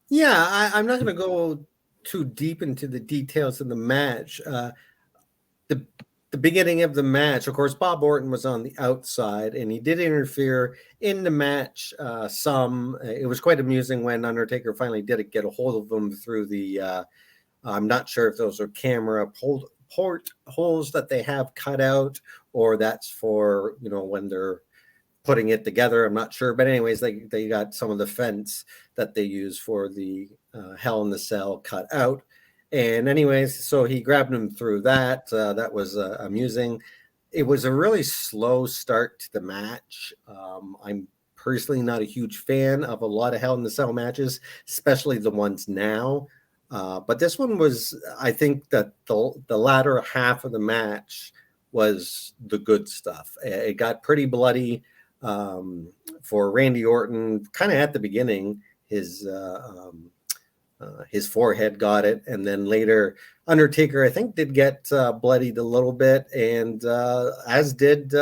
[SPEAKER 3] Yeah, I'm not going to go too deep into the details of the match. The beginning of the match, of course, Bob Orton was on the outside, and he did interfere in the match some. It was quite amusing when Undertaker finally did get a hold of him through the, I'm not sure if those are camera port holes that they have cut out, or that's for, when they're putting it together. I'm not sure. But anyways, they got some of the fence that they use for the Hell in the Cell cut out. And anyways, so he grabbed him through that. That was amusing. It was a really slow start to the match. I'm personally not a huge fan of a lot of Hell in the Cell matches, especially the ones now. But this one was, I think that the latter half of the match was the good stuff. It got pretty bloody for Randy Orton, kind of at the beginning. His forehead got it, and then later Undertaker, I think, did get bloodied a little bit, and as did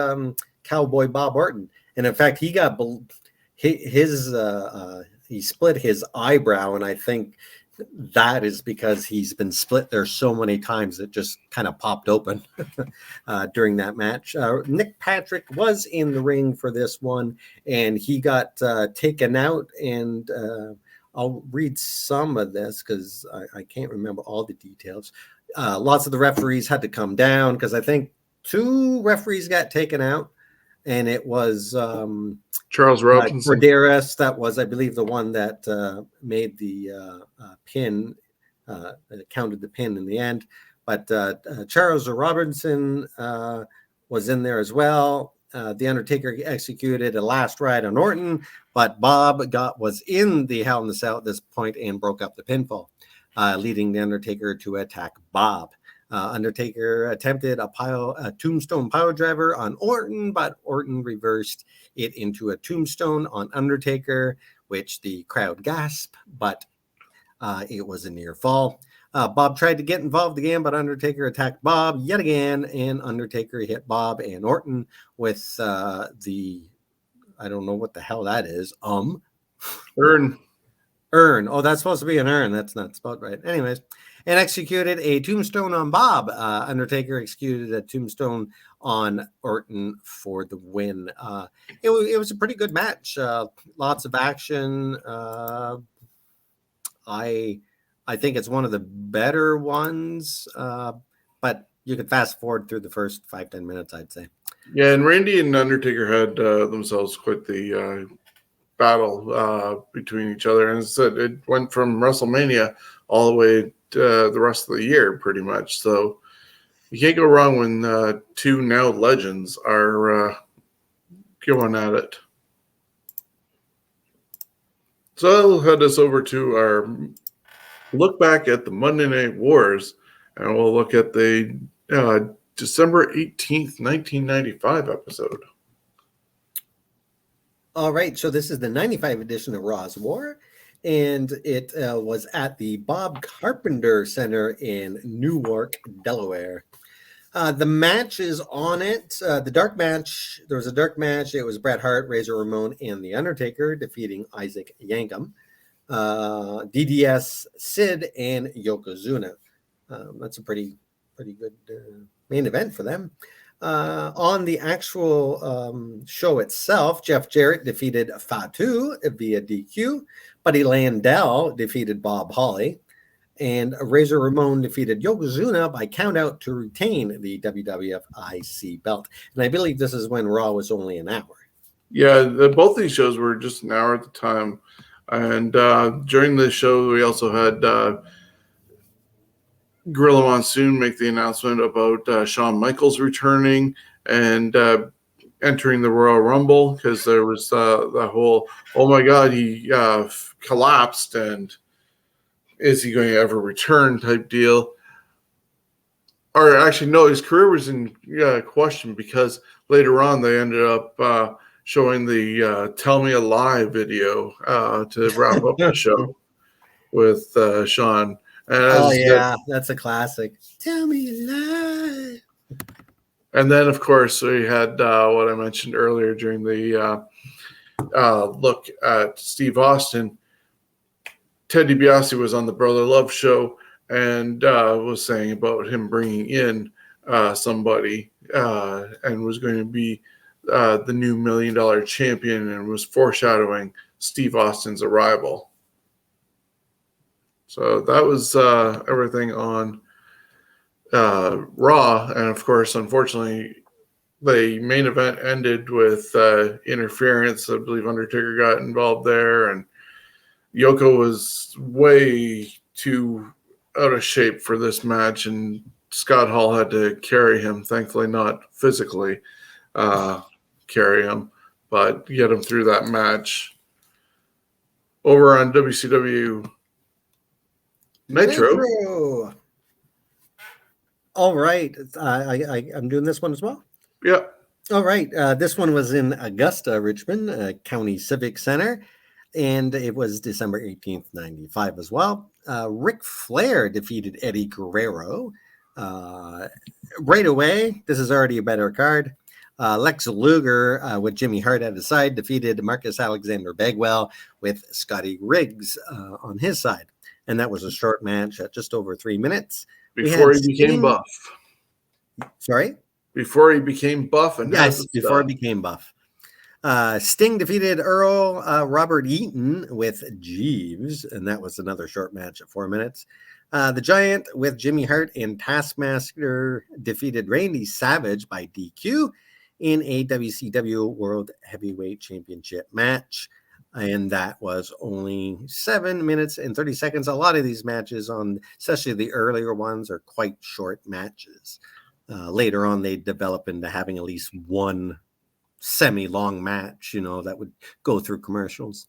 [SPEAKER 3] Cowboy Bob Orton. And in fact, he got he split his eyebrow, and I think that is because he's been split there so many times it just kind of popped open during that match. Nick Patrick was in the ring for this one, and he got taken out, and I'll read some of this because I can't remember all the details. Lots of the referees had to come down because I think 2 referees got taken out, and it was
[SPEAKER 2] Charles Robinson.
[SPEAKER 3] Corderas, that was, I believe, the one that made the pin, counted the pin in the end. But Charles Robinson was in there as well. The Undertaker executed a last ride on Orton, but Bob was in the Hell in the Cell at this point and broke up the pinfall, leading the Undertaker to attack Bob. Undertaker attempted a tombstone power driver on Orton, but Orton reversed it into a tombstone on Undertaker, which the crowd gasped, but it was a near fall. Bob tried to get involved again, but Undertaker attacked Bob yet again, and Undertaker hit Bob and Orton with I don't know what the hell that is.
[SPEAKER 2] Urn.
[SPEAKER 3] Oh, that's supposed to be an urn. That's not spelled right. Anyways, and executed a tombstone on Bob. Undertaker executed a tombstone on Orton for the win. It was a pretty good match. Lots of action. I think it's one of the better ones, but you could fast forward through the first 5-10 minutes, I'd say.
[SPEAKER 2] Yeah, and Randy and Undertaker had themselves quite the battle between each other. And as I said, it went from WrestleMania all the way to the rest of the year, pretty much. So you can't go wrong when two now legends are going at it. So that'll head us over to our look back at the Monday Night Wars, and we'll look at the December 18th, 1995 episode.
[SPEAKER 3] All right, so this is the 95 edition of Raw's War, and it was at the Bob Carpenter Center in Newark, Delaware. The match is on it. The dark match, there was a dark match. It was Bret Hart, Razor Ramon, and The Undertaker defeating Isaac Yankem, DDS, Sid, and Yokozuna. That's a pretty good main event for them. On the actual show itself, Jeff Jarrett defeated Fatu via DQ. Buddy Landell defeated Bob Holly. And Razor Ramon defeated Yokozuna by countout to retain the WWF IC belt. And I believe this is when Raw was only an hour.
[SPEAKER 2] Yeah, both these shows were just an hour at the time. And during the show, we also had Gorilla Monsoon make the announcement about Shawn Michaels returning and entering the Royal Rumble, because there was the whole, oh my God, he collapsed, and is he going to ever return type deal. Or actually, no, his career was in question, because later on they ended up showing the Tell Me a Lie video to wrap up the show with Shawn. And
[SPEAKER 3] that's a classic. Tell me a lie.
[SPEAKER 2] And then, of course, we had what I mentioned earlier during the look at Steve Austin. Ted DiBiase was on the Brother Love show and was saying about him bringing in somebody and was going to be the new $1 million champion, and was foreshadowing Steve Austin's arrival. So that was everything on Raw. And of course, unfortunately, the main event ended with interference. I believe Undertaker got involved there, and Yoko was way too out of shape for this match, and Scott Hall had to carry him. Thankfully, not physically carry him, but get him through that match. Over on WCW Nitro.
[SPEAKER 3] All right. I'm doing this one as well.
[SPEAKER 2] Yeah.
[SPEAKER 3] All right. This one was in Augusta, Richmond, County Civic Center. And it was December 18th, 95 as well. Ric Flair defeated Eddie Guerrero. Right away, this is already a better card. Lex Luger, with Jimmy Hart at his side, defeated Marcus Alexander Bagwell with Scotty Riggs on his side. And that was a short match at just over 3 minutes.
[SPEAKER 2] Before he became buff.
[SPEAKER 3] Sorry?
[SPEAKER 2] Before he became buff. And
[SPEAKER 3] yes, before he became buff. Sting defeated Earl Robert Eaton with Jeeves, and that was another short match at 4 minutes. The Giant with Jimmy Hart and Taskmaster defeated Randy Savage by DQ in a WCW World Heavyweight Championship match. And that was only 7 minutes and 30 seconds. A lot of these matches, especially the earlier ones, are quite short matches. Later on, they develop into having at least one semi-long match, that would go through commercials.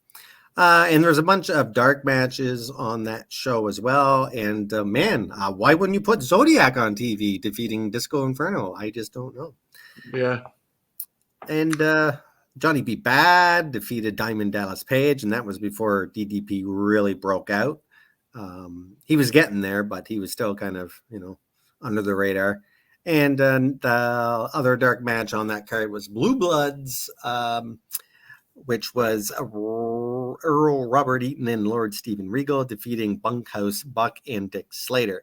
[SPEAKER 3] And there's a bunch of dark matches on that show as well. And why wouldn't you put Zodiac on TV defeating Disco Inferno? I just don't know.
[SPEAKER 2] Yeah.
[SPEAKER 3] And Johnny B. Bad defeated Diamond Dallas Page, and that was before DDP really broke out. He was getting there, but he was still kind of, under the radar. And the other dark match on that card was Blue Bloods, which was Earl Robert Eaton and Lord Steven Regal defeating Bunkhouse Buck and Dick Slater.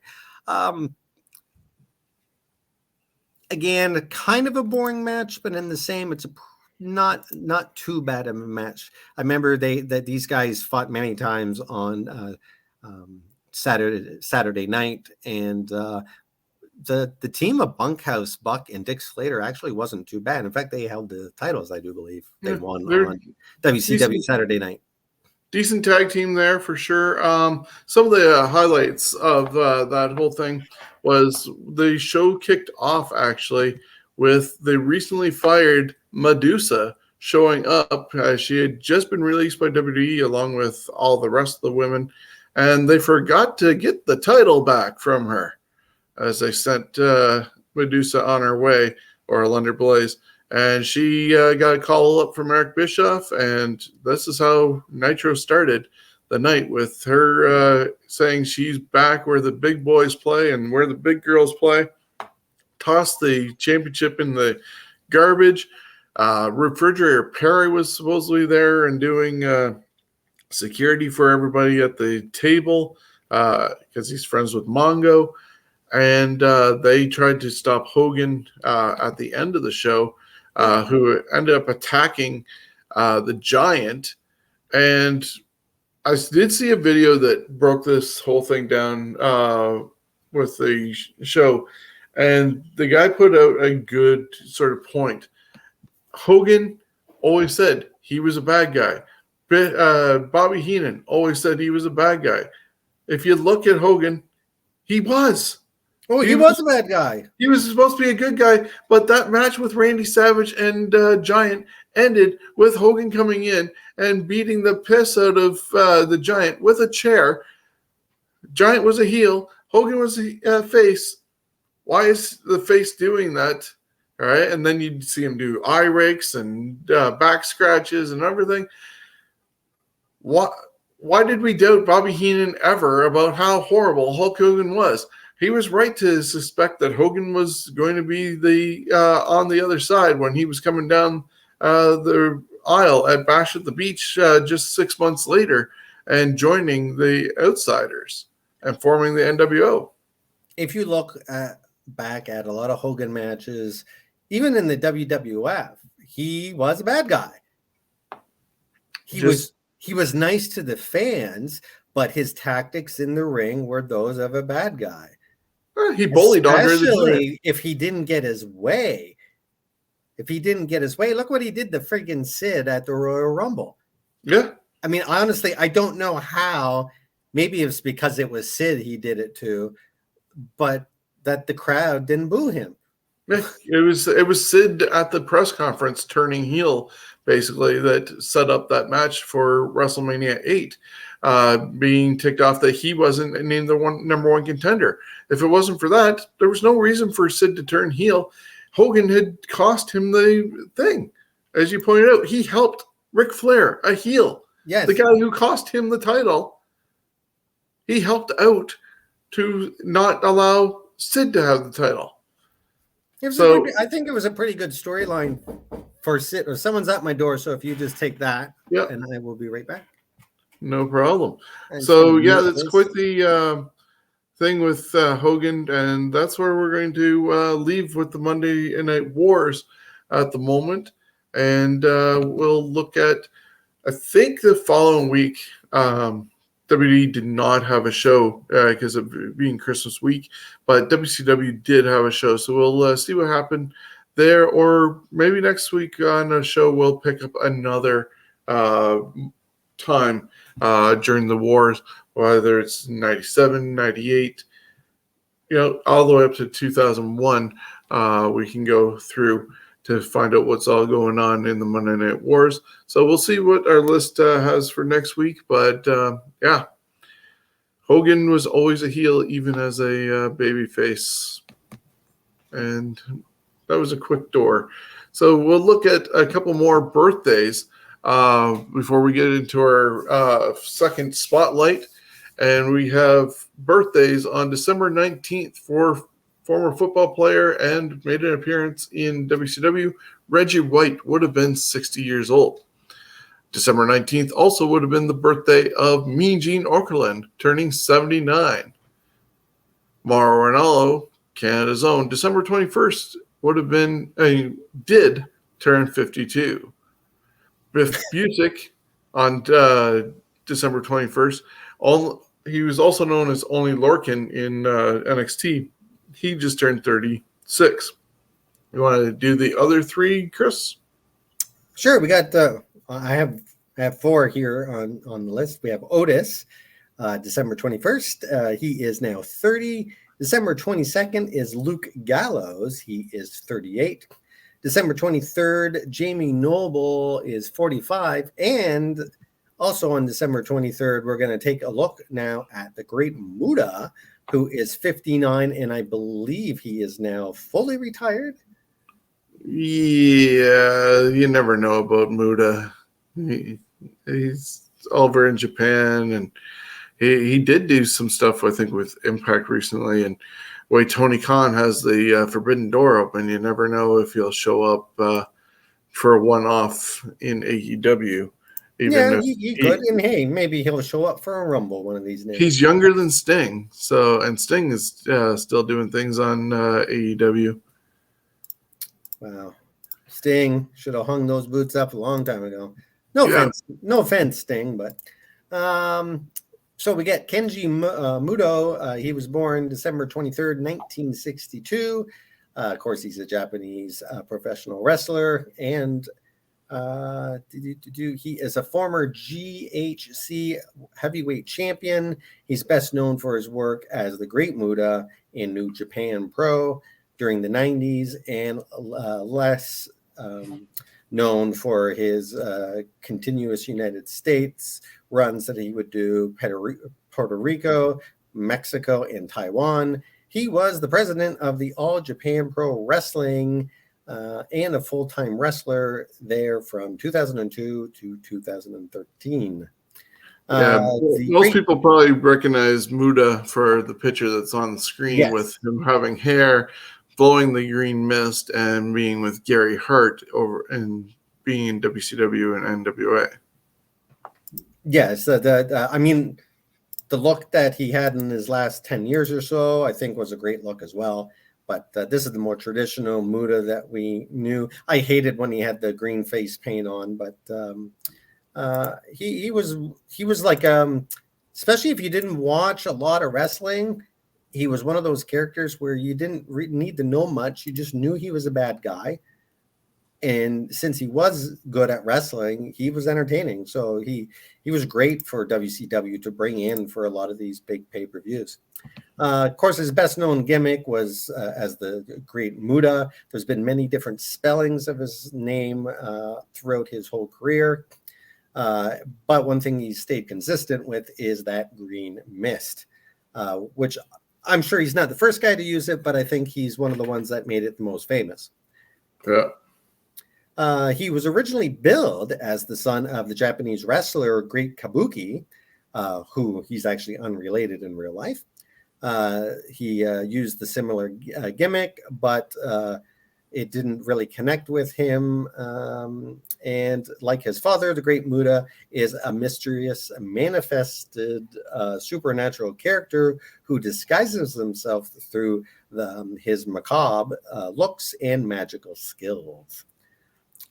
[SPEAKER 3] Again, kind of a boring match, but in the same, it's not too bad of a match. I remember these guys fought many times on Saturday night, and the team of Bunkhouse Buck and Dick Slater actually wasn't too bad. In fact, they held the titles, I do believe. They won on WCW Saturday night.
[SPEAKER 2] Decent tag team there for sure. Some of the highlights of that whole thing was the show kicked off actually with the recently fired Medusa showing up. She had just been released by WWE along with all the rest of the women, and they forgot to get the title back from her as they sent Medusa on her way, or Lunder Blaze. And she got a call up from Eric Bischoff, and this is how Nitro started the night, with her saying she's back where the big boys play and where the big girls play. Tossed the championship in the garbage. Refrigerator Perry was supposedly there and doing security for everybody at the table because he's friends with Mongo. And they tried to stop Hogan at the end of the show, who ended up attacking the Giant. And I did see a video that broke this whole thing down with the show. And the guy put out a good sort of point. Hogan always said he was a bad guy. Bobby Heenan always said he was a bad guy. If you look at Hogan, he was.
[SPEAKER 3] Oh, he was a bad guy.
[SPEAKER 2] He was supposed to be a good guy, but that match with Randy Savage and Giant ended with Hogan coming in and beating the piss out of the Giant with a chair. Giant was a heel. Hogan was a face. Why is the face doing that? All right, and then you'd see him do eye rakes and back scratches and everything. Why did we doubt Bobby Heenan ever about how horrible Hulk Hogan was? He was right to suspect that Hogan was going to be on the other side when he was coming down the aisle at Bash at the Beach just 6 months later and joining the Outsiders and forming the NWO. If
[SPEAKER 3] you look back at a lot of Hogan matches, even in the WWF, he was a bad guy. He was nice to the fans, but his tactics in the ring were those of a bad guy.
[SPEAKER 2] He bullied Andre the
[SPEAKER 3] Giant. If he didn't get his way. Look what he did to friggin' Sid at the Royal Rumble.
[SPEAKER 2] Yeah.
[SPEAKER 3] I mean, honestly, I don't know how. Maybe it's because it was Sid he did it to, but that the crowd didn't boo him.
[SPEAKER 2] It was Sid at the press conference turning heel, basically, that set up that match for WrestleMania 8, being ticked off that he wasn't named the number one contender. If it wasn't for that, there was no reason for Sid to turn heel. Hogan had cost him the thing. As you pointed out, he helped Ric Flair, a heel.
[SPEAKER 3] Yes.
[SPEAKER 2] The guy who cost him the title, he helped out to not allow Sid to have the title.
[SPEAKER 3] I think it was a pretty good storyline for Sid. Or someone's at my door, so if you just take that, and I will be right back.
[SPEAKER 2] No problem. So that's quite the thing with Hogan, and that's where we're going to leave with the Monday Night Wars at the moment, and we'll look at. I think the following week, WWE did not have a show because of being Christmas week, but WCW did have a show. So we'll see what happened there, or maybe next week on a show we'll pick up another time during the wars, whether it's 97, 98, all the way up to 2001. We can go through to find out what's all going on in the Monday Night Wars. So we'll see what our list has for next week. But yeah, Hogan was always a heel, even as a babyface. And that was a quick door. So we'll look at a couple more birthdays before we get into our second spotlight. And we have birthdays on December 19th for former football player and made an appearance in WCW. Reggie White would have been 60 years old. December 19th also would have been the birthday of Mean Gene Okerlund, turning 79. Mauro Ranallo, Canada's own, December 21st would have been, did turn 52. Biff Busick on December 21st, he was also known as Only Lorcan in NXT. He just turned 36. You want to do the other three, Chris?
[SPEAKER 3] Sure. We got. I have four here on the list. We have Otis, December 21st. He is now 30. December 22nd is Luke Gallows. He is 38. December 23rd, Jamie Noble is 45. And also on December 23rd, we're going to take a look now at the Great Muta, who is 59, and I believe he is now fully retired.
[SPEAKER 2] Yeah, you never know about Muta. He's over in Japan, and he did do some stuff, I think, with Impact recently. And the way Tony Khan has the Forbidden Door open, you never know if he'll show up for a one-off in AEW.
[SPEAKER 3] He could, and hey, maybe he'll show up for a Rumble one of these days.
[SPEAKER 2] He's younger than Sting, and Sting is still doing things on AEW.
[SPEAKER 3] Wow, Sting should have hung those boots up a long time ago. No offense, Sting, but so we get Kenji Muto. He was born December 23rd, 1962. Of course, he's a Japanese professional wrestler, and he is a former GHC heavyweight champion. He's best known for his work as the Great Muta in New Japan Pro during the 90s, and less known for his continuous United States runs that he would do Puerto Rico, Mexico, and Taiwan. He was the president of the All Japan Pro Wrestling and a full-time wrestler there from 2002 to 2013.
[SPEAKER 2] Most people probably recognize Muta for the picture that's on the screen with him having hair, blowing the green mist, and being with Gary Hart over and being in WCW and NWA.
[SPEAKER 3] Yes, I mean, the look that he had in his last 10 years or so, I think, was a great look as well. But this is the more traditional Muta that we knew. I hated when he had the green face paint on, but he was like, especially if you didn't watch a lot of wrestling, he was one of those characters where you didn't need to know much. You just knew he was a bad guy. And since he was good at wrestling, he was entertaining. So he was great for WCW to bring in for a lot of these big pay-per-views. Of course, his best-known gimmick was as the Great Muta. There's been many different spellings of his name throughout his whole career. But one thing he stayed consistent with is that green mist, which I'm sure he's not the first guy to use it, but I think he's one of the ones that made it the most famous.
[SPEAKER 2] Yeah.
[SPEAKER 3] He was originally billed as the son of the Japanese wrestler Great Kabuki, who he's actually unrelated in real life. He used the similar gimmick, but it didn't really connect with him. And like his father, the Great Muta is a mysterious, manifested supernatural character who disguises himself through his macabre looks and magical skills.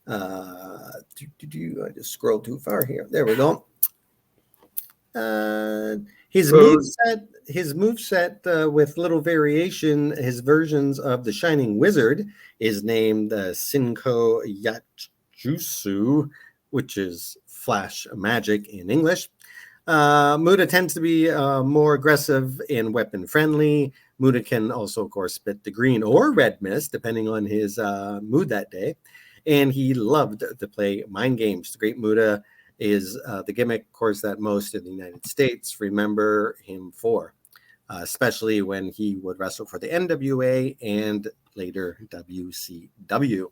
[SPEAKER 3] I just scrolled too far here. There we go. His moveset with little variation, his versions of the Shining Wizard is named Sinko Yatjutsu, which is flash magic in English. Muta tends to be more aggressive and weapon friendly. Muta can also, of course, spit the green or red mist, depending on his mood that day. And he loved to play mind games. The Great Muta is the gimmick, of course, that most in the United States remember him for, especially when he would wrestle for the NWA and later WCW.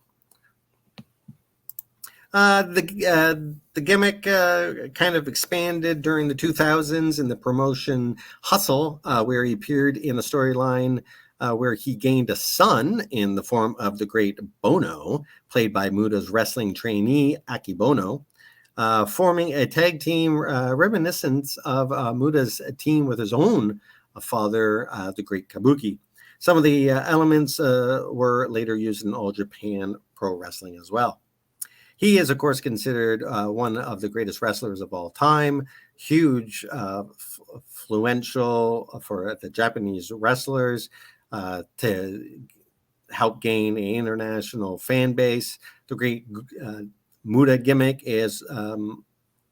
[SPEAKER 3] The gimmick kind of expanded during the 2000s in the promotion Hustle, where he appeared in a storyline where he gained a son in the form of the Great Bono, played by Muta's wrestling trainee Akibono, forming a tag team reminiscent of Muta's team with his own father, the Great Kabuki. Some of the elements were later used in All Japan Pro Wrestling as well. He is, of course, considered one of the greatest wrestlers of all time, huge, influential for the Japanese wrestlers to help gain an international fan base. The Great Muta gimmick is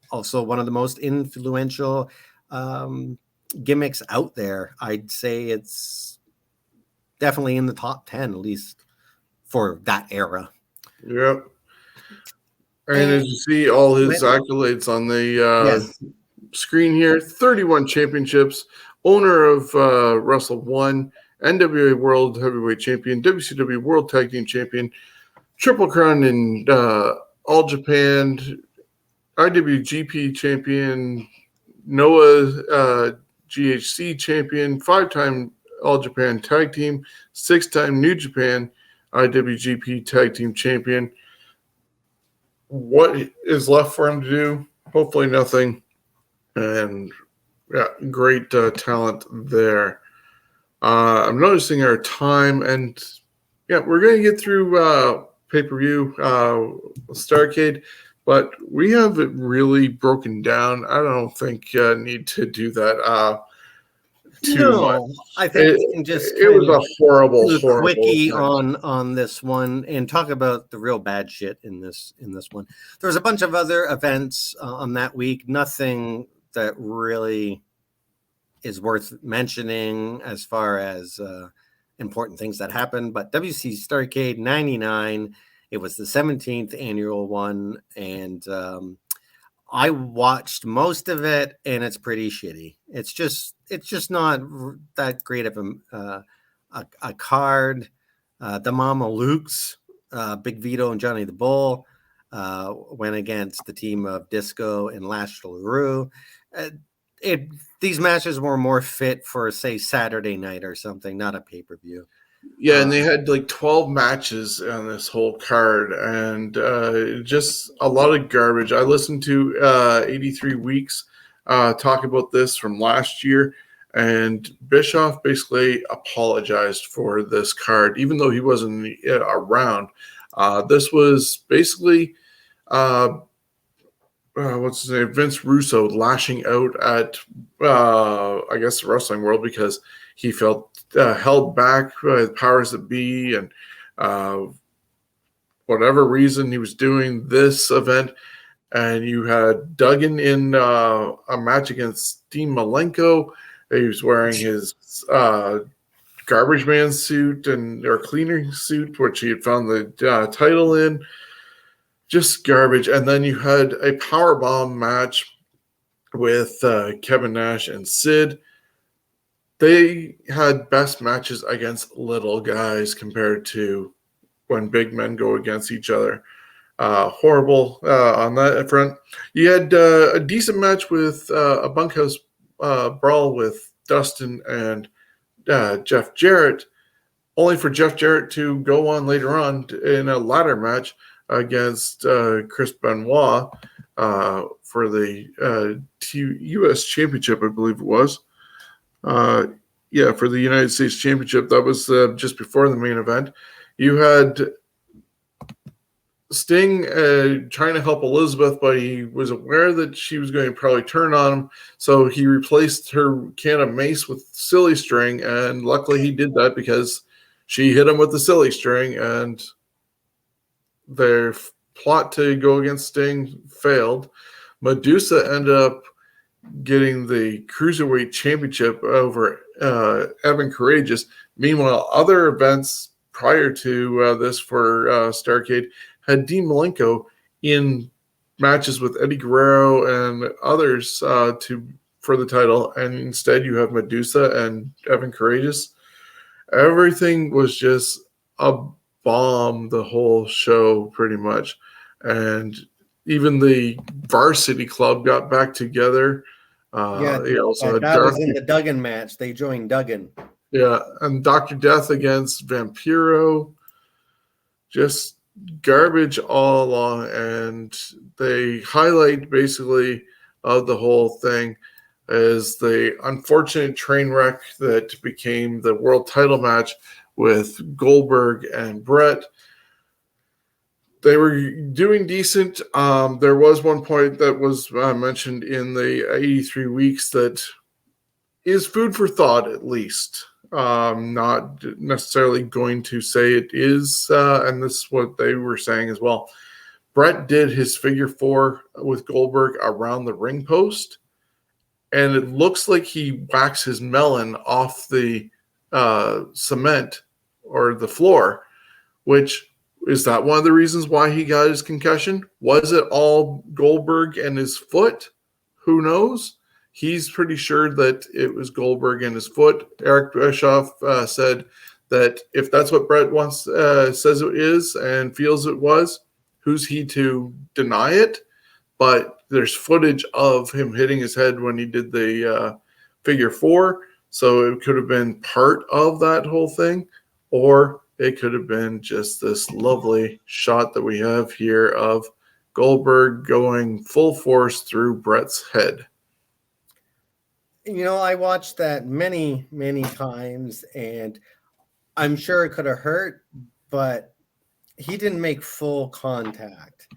[SPEAKER 3] also one of the most influential gimmicks out there. I'd say it's definitely in the top 10, at least for that era.
[SPEAKER 2] Yep. And as you see all his accolades on the screen here, 31 championships, owner of Wrestle One, NWA World Heavyweight Champion, WCW World Tag Team Champion, Triple Crown in All Japan, IWGP Champion, NOAH GHC Champion, 5-time All Japan Tag Team, 6-time New Japan IWGP Tag Team Champion. What is left for him to do? Hopefully nothing. And yeah, great talent there. I'm noticing our time, and yeah, we're going to get through pay-per-view Starrcade, but we have it really broken down. I don't think need to do that too much.
[SPEAKER 3] I think we can just
[SPEAKER 2] it was a horrible
[SPEAKER 3] quickie on this one and talk about the real bad shit in this one. There was a bunch of other events on that week. Nothing that really is worth mentioning as far as important things that happened. But WC Starrcade 99, it was the 17th annual one, and I watched most of it, and it's pretty shitty. It's just not that great of a card. The Mama Lukes, Big Vito and Johnny the Bull went against the team of Disco and Lash LaRue. These matches were more fit for, say, Saturday night or something, not a pay-per-view.
[SPEAKER 2] Yeah, and they had like 12 matches on this whole card, and just a lot of garbage. I listened to 83 Weeks talk about this from last year, and Bischoff basically apologized for this card, even though he wasn't around. This was basically, what's his name? Vince Russo lashing out at, I guess, the wrestling world because he felt held back by the powers that be, and whatever reason he was doing this event. And you had Duggan in a match against Dean Malenko. He was wearing his garbage man suit or cleaner suit, which he had found the title in. Just garbage. And then you had a powerbomb match with Kevin Nash and Sid. They had best matches against little guys compared to when big men go against each other. Horrible on that front. You had a decent match with a bunkhouse brawl with Dustin and Jeff Jarrett, only for Jeff Jarrett to go on later on in a ladder match against Chris Benoit for the U.S. Championship, I believe it was. For the United States Championship. That was just before the main event. You had Sting trying to help Elizabeth, but he was aware that she was going to probably turn on him, so he replaced her can of mace with silly string, and luckily he did that because she hit him with the silly string, and their plot to go against Sting failed. Medusa ended up getting the Cruiserweight Championship over Evan Courageous. Meanwhile, other events prior to this for Starrcade had Dean Malenko in matches with Eddie Guerrero and others for the title, and instead you have Medusa and Evan Courageous. Everything was just a bomb the whole show, pretty much. And even the Varsity Club got back together.
[SPEAKER 3] That was in the Duggan match. They joined Duggan.
[SPEAKER 2] Yeah, and Dr. Death against Vampiro. Just garbage all along. And they highlight basically of the whole thing is the unfortunate train wreck that became the world title match with Goldberg and Brett. They were doing decent. There was one point that was mentioned in the 83 weeks that is food for thought, at least. Not necessarily going to say it is, and this is what they were saying as well. Brett did his figure 4 with Goldberg around the ring post, and it looks like he whacks his melon off the cement or the floor, which is that one of the reasons why he got his concussion? Was it all Goldberg and his foot? Who knows? He's pretty sure that it was Goldberg and his foot. Eric Bischoff said that if that's what Brett says it is and feels it was, who's he to deny it? But there's footage of him hitting his head when he did the figure 4. So it could have been part of that whole thing, or it could have been just this lovely shot that we have here of Goldberg going full force through Brett's head.
[SPEAKER 3] You know, I watched that many, many times, and I'm sure it could have hurt, but he didn't make full contact.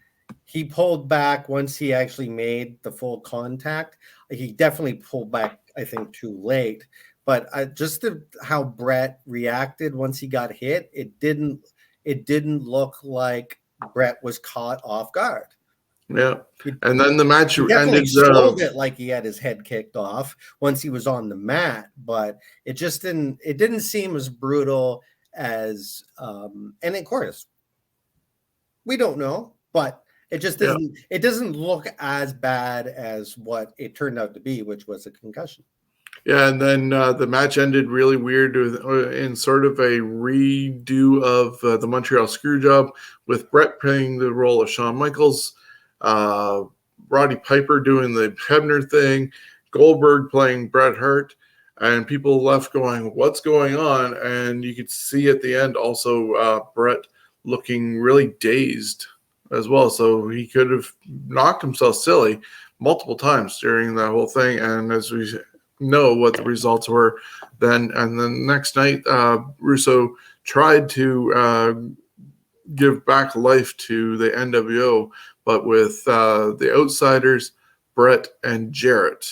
[SPEAKER 3] He pulled back once he actually made the full contact. He definitely pulled back, I think, too late. But how Brett reacted once he got hit, it didn't look like Brett was caught off guard.
[SPEAKER 2] Yeah, and then the match
[SPEAKER 3] ended. Sold it like he had his head kicked off once he was on the mat, but it just didn't. It didn't seem as brutal as. And of course, we don't know, but it just doesn't. Yeah. It doesn't look as bad as what it turned out to be, which was a concussion.
[SPEAKER 2] Yeah, and then the match ended really weird in sort of a redo of the Montreal Screwjob, with Brett playing the role of Shawn Michaels, Roddy Piper doing the Hebner thing, Goldberg playing Bret Hart, and people left going, what's going on? And you could see at the end also Brett looking really dazed as well. So he could have knocked himself silly multiple times during that whole thing. And as we know what the results were then, and then next night Russo tried to give back life to the NWO, but with the Outsiders, Brett and Jarrett.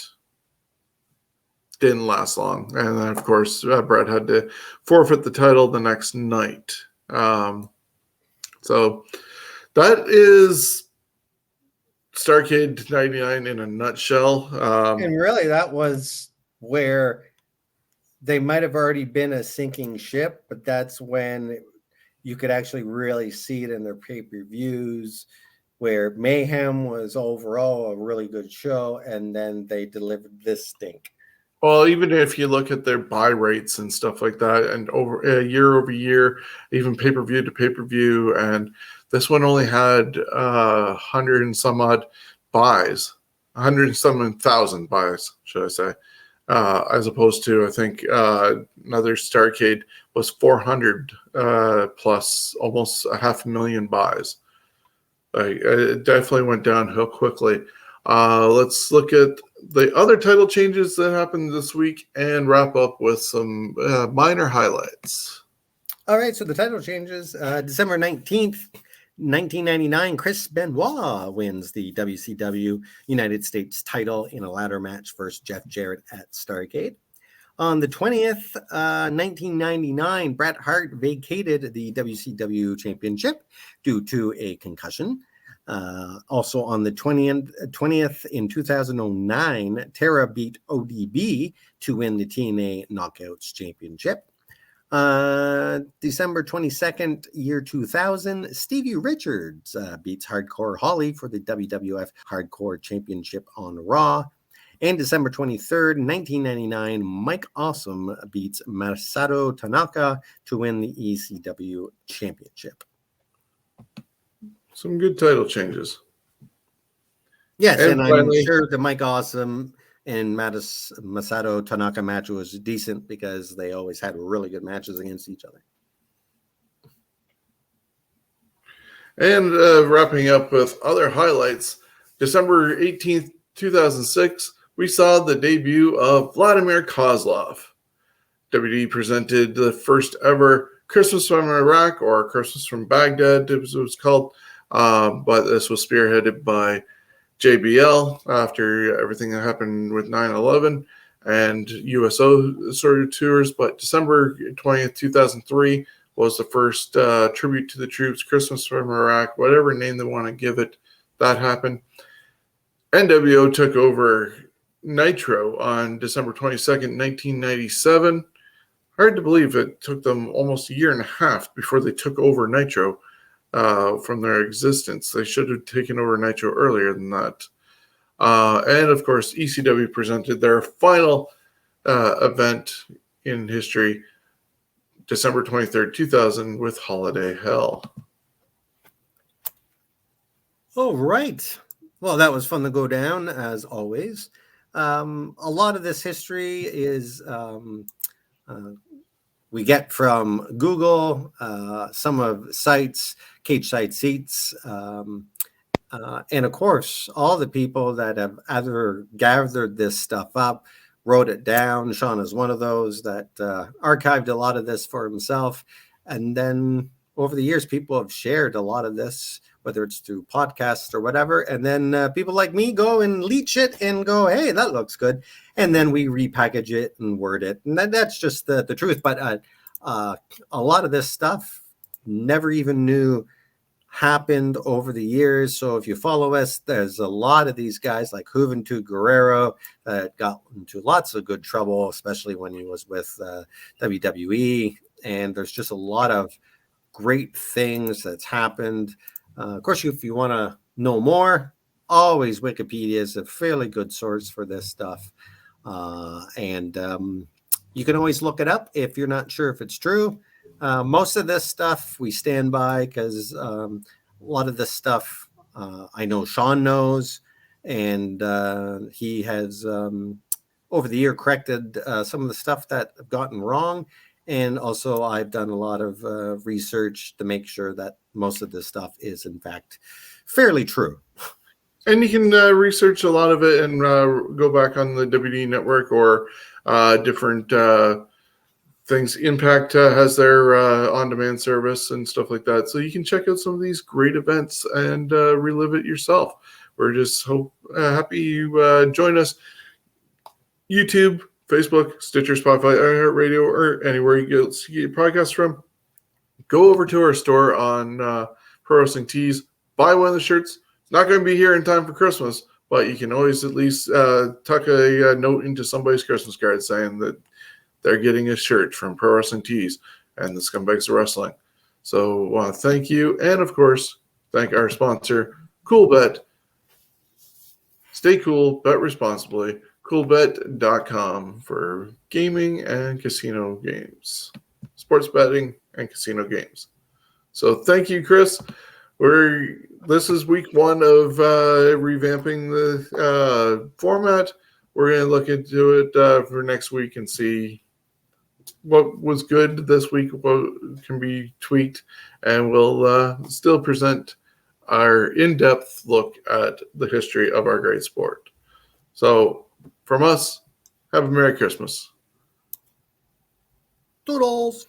[SPEAKER 2] Didn't last long, and then of course Brett had to forfeit the title the next night. So that is Starrcade 99 in a nutshell.
[SPEAKER 3] And really, that was where they might have already been a sinking ship, but that's when you could actually really see it in their pay-per-views, where Mayhem was overall a really good show, and then they delivered this stink.
[SPEAKER 2] Well, even if you look at their buy rates and stuff like that, and over year, even pay-per-view to pay-per-view, and this one only had 100 and some odd buys, 100 and some thousand buys, should I say, as opposed to, I think, another Starrcade was 400 plus almost 500,000 buys. It definitely went downhill quickly. Let's look at the other title changes that happened this week and wrap up with some minor highlights.
[SPEAKER 3] All right, so the title changes. December 19th, 1999, Chris Benoit wins the WCW United States title in a ladder match versus Jeff Jarrett at Starrcade. On the 20th, 1999, Bret Hart vacated the WCW Championship due to a concussion. Also on the 20th in 2009, Tara beat ODB to win the TNA Knockouts Championship. December 22nd, year 2000, Stevie Richards beats Hardcore Holly for the WWF Hardcore Championship on Raw. And December 23rd, 1999, Mike Awesome beats Masato Tanaka to win the ECW Championship.
[SPEAKER 2] Some good title changes.
[SPEAKER 3] Yes, and finally, I'm sure the Mike Awesome and Masato Tanaka match was decent because they always had really good matches against each other.
[SPEAKER 2] And wrapping up with other highlights, December 18th, 2006, we saw the debut of Vladimir Kozlov. WWE presented the first ever Christmas from Iraq, or Christmas from Baghdad, it was called, but this was spearheaded by JBL after everything that happened with 9/11 and USO sort of tours. But December 20th, 2003 was the first tribute to the troops, Christmas from Iraq, whatever name they want to give it, that happened. NWO took over Nitro on December 22nd, 1997. Hard to believe it took them almost a year and a half before they took over Nitro from their existence. They should have taken over Nitro earlier than that. And of course, ECW presented their final event in history, December 23rd, 2000, with Holiday Hell.
[SPEAKER 3] All right. Well, that was fun to go down, as always. A lot of this history is we get from Google, some of sites, Cage Side Seats, and of course, all the people that have either gathered this stuff up, wrote it down. Shawn is one of those that archived a lot of this for himself. And then over the years, people have shared a lot of this, whether it's through podcasts or whatever. And then people like me go and leech it and go, hey, that looks good. And then we repackage it and word it. And that's just the truth. But a lot of this stuff never even knew happened over the years. So if you follow us, there's a lot of these guys like Juventud Guerrero that got into lots of good trouble, especially when he was with WWE. And there's just a lot of great things that's happened. Of course, if you want to know more, always Wikipedia is a fairly good source for this stuff. And you can always look it up if you're not sure if it's true. Most of this stuff we stand by because a lot of this stuff I know Shawn knows, and he has over the year corrected some of the stuff that have gotten wrong. And also I've done a lot of research to make sure that most of this stuff is in fact fairly true.
[SPEAKER 2] And you can research a lot of it and go back on the WWE Network or different things. Impact has their on-demand service and stuff like that. So you can check out some of these great events and relive it yourself. We're just happy you join us. YouTube, Facebook, Stitcher, Spotify, iHeartRadio, or anywhere you get your podcasts from. Go over to our store on Pro Wrestling Tees. Buy one of the shirts. It's not going to be here in time for Christmas, but you can always at least tuck a note into somebody's Christmas card saying that they're getting a shirt from Pro Wrestling Tees and the Scumbags of Wrestling. So thank you. And, of course, thank our sponsor, Coolbet. Stay cool, bet responsibly. Coolbet.com for gaming and casino games, sports betting and casino games. So thank you, Chris. This is week one of revamping the format. We're going to look into it for next week and see what was good this week, what can be tweaked, and we'll still present our in-depth look at the history of our great sport. So from us, have a Merry Christmas.
[SPEAKER 3] Toodles.